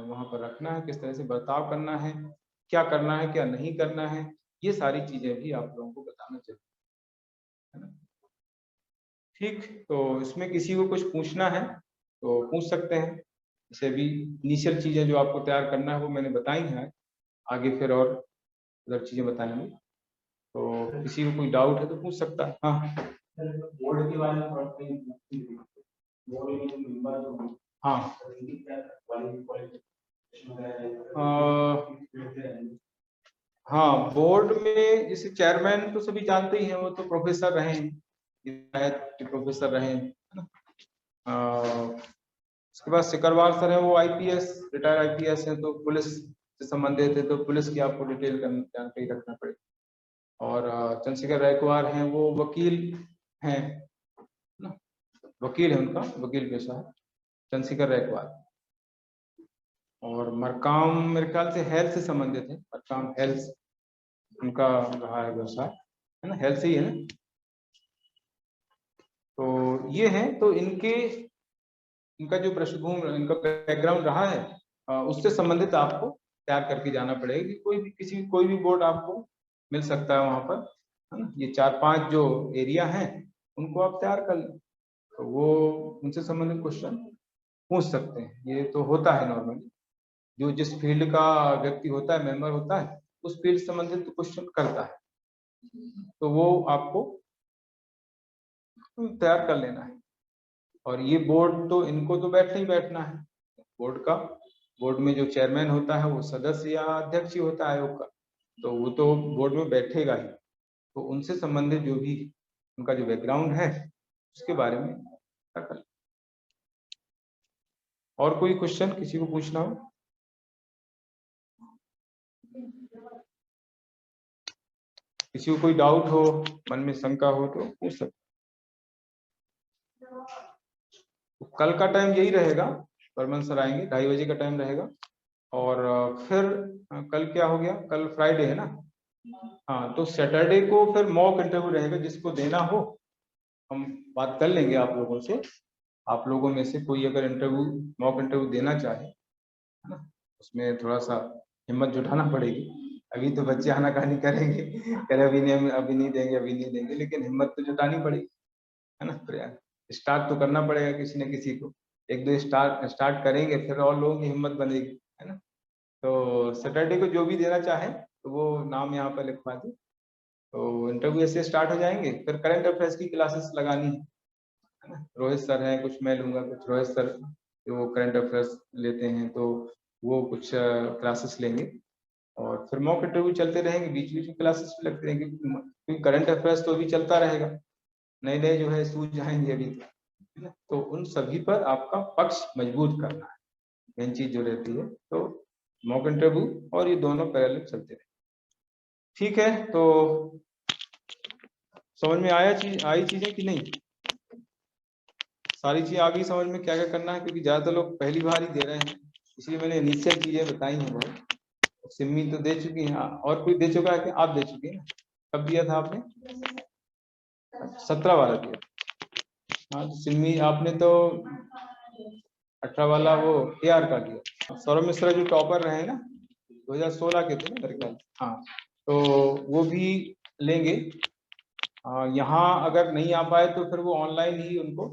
वहां पर रखना है, किस तरह से बर्ताव करना है, क्या करना है क्या नहीं करना है, ये सारी चीजें भी आप लोगों को बताना चाहिए, है ना। ठीक, तो इसमें किसी को कुछ पूछना है तो पूछ सकते हैं। जैसे भी इनिशियल चीजें जो आपको तैयार करना है वो मैंने बताई हैं, आगे फिर और अदर चीजें बताएंगे। तो किसी को कोई डाउट है तो पूछ सकता है। हाँ, बोर्ड के बारे में हाँ, हाँ बोर्ड में जैसे चेयरमैन तो सभी जानते ही हैं, वो तो प्रोफेसर रहे हैं, प्रोफेसर रहे हैं, है ना। उसके बाद सिकरवार सर है, वो आईपीएस, रिटायर आईपीएस है, तो पुलिस से संबंधित है, तो पुलिस की आपको डिटेल जानकारी रखना पड़ेगा। और चंद्रशेखर रैकवार हैं, वो वकील हैं ना, वकील है, उनका वकील पेशा है चंद्रशेखर रैकवार। और मरकाम मेरे ख्याल से हेल्थ से संबंधित है, मरकाम हेल्थ उनका रहा है व्यवसाय, है ना, हेल्थ ही है ना। तो ये है, तो इनका जो पृष्ठभूमि, इनका बैकग्राउंड रहा है, उससे संबंधित आपको तैयार करके जाना पड़ेगा कि कोई भी बोर्ड आपको मिल सकता है वहां पर, है ना। ये 4-5 जो एरिया हैं उनको आप तैयार कर लें, तो वो उनसे संबंधित क्वेश्चन पूछ सकते हैं। ये तो होता है नॉर्मली, जो जिस फील्ड का व्यक्ति होता है, मेंबर होता है, उस फील्ड से संबंधित क्वेश्चन करता है, तो वो आपको तैयार कर लेना है। और ये बोर्ड तो इनको तो बैठना ही बैठना है, बोर्ड में जो चेयरमैन होता है वो सदस्य या अध्यक्ष ही होता है आयोग का, तो वो तो बोर्ड में बैठेगा ही, तो उनसे संबंधित जो भी उनका जो बैकग्राउंड है उसके बारे में कर। और कोई क्वेश्चन किसी को पूछना हो? किसी को कोई डाउट हो, मन में शंका हो तो पूछ सकते। तो कल का टाइम यही रहेगा, बर्मन सर आएंगे, 2:30 बजे का टाइम रहेगा। और फिर कल क्या हो गया, कल फ्राइडे है ना, हाँ, तो सैटरडे को फिर मॉक इंटरव्यू रहेगा, जिसको देना हो हम बात कर लेंगे आप लोगों से। आप लोगों में से कोई अगर मॉक इंटरव्यू देना चाहे, है ना, उसमें थोड़ा सा हिम्मत जुटाना पड़ेगी। अभी तो बच्चे आनाकानी करेंगे, कह अभी नहीं देंगे, अभी नहीं देंगे, लेकिन हिम्मत तो जुटानी पड़ेगी, है ना। प्रयास स्टार्ट तो करना पड़ेगा किसी न किसी को, एक दो स्टार्ट करेंगे फिर और लोगों की हिम्मत बनेगी, है ना। तो सैटरडे को जो भी देना चाहे तो वो नाम यहाँ पर लिखवा दें, तो इंटरव्यू ऐसे स्टार्ट हो जाएंगे। फिर करंट अफेयर्स की क्लासेस लगानी है ना, रोहित सर हैं, कुछ मैं लूंगा, कुछ रोहित सर जो करंट अफेयर्स लेते हैं तो वो कुछ क्लासेस लेंगे। और फिर मॉक इंटरव्यू चलते रहेंगे, बीच बीच में क्लासेस भी लगते रहेंगे, क्योंकि करंट अफेयर्स तो अभी चलता रहेगा, नए नए जो है सूझ जाएंगे अभी, है ना। तो उन सभी पर आपका पक्ष मजबूत करना है, मेन चीज जो रहती है। तो मॉक इंटरव्यू और ये दोनों पैरेलल चलते रहे। ठीक है, तो समझ में आई चीजें कि नहीं? सारी चीजें आ गई समझ में, क्या क्या करना है, क्योंकि ज्यादातर लोग पहली बार ही दे रहे हैं, इसलिए मैंने इनिशियल चीजें बताई हैं बहुत। सिम्मी तो दे चुकी है, और कोई दे चुका है कि आप दे चुकी है ना? कब दिया था आपने? 17 वाला दिया। हाँ, तो सिम्मी आपने तो 18 वाला वो AR का दिया। सौरभ मिश्रा जो टॉपर रहे ना, 2016 के थे ना मेरे ख्याल। हाँ, तो वो भी लेंगे। यहाँ अगर नहीं आ पाए तो फिर वो ऑनलाइन ही उनको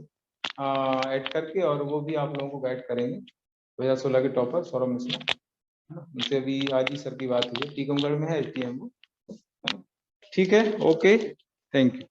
ऐड करके, और वो भी आप लोगों को गाइड करेंगे। 2016 के टॉपर सौरभ मिश्रा, उनसे भी आज ही सर की बात हुई है, टीकमगढ़ में है TM वो। ठीक है, ओके, थैंक यू।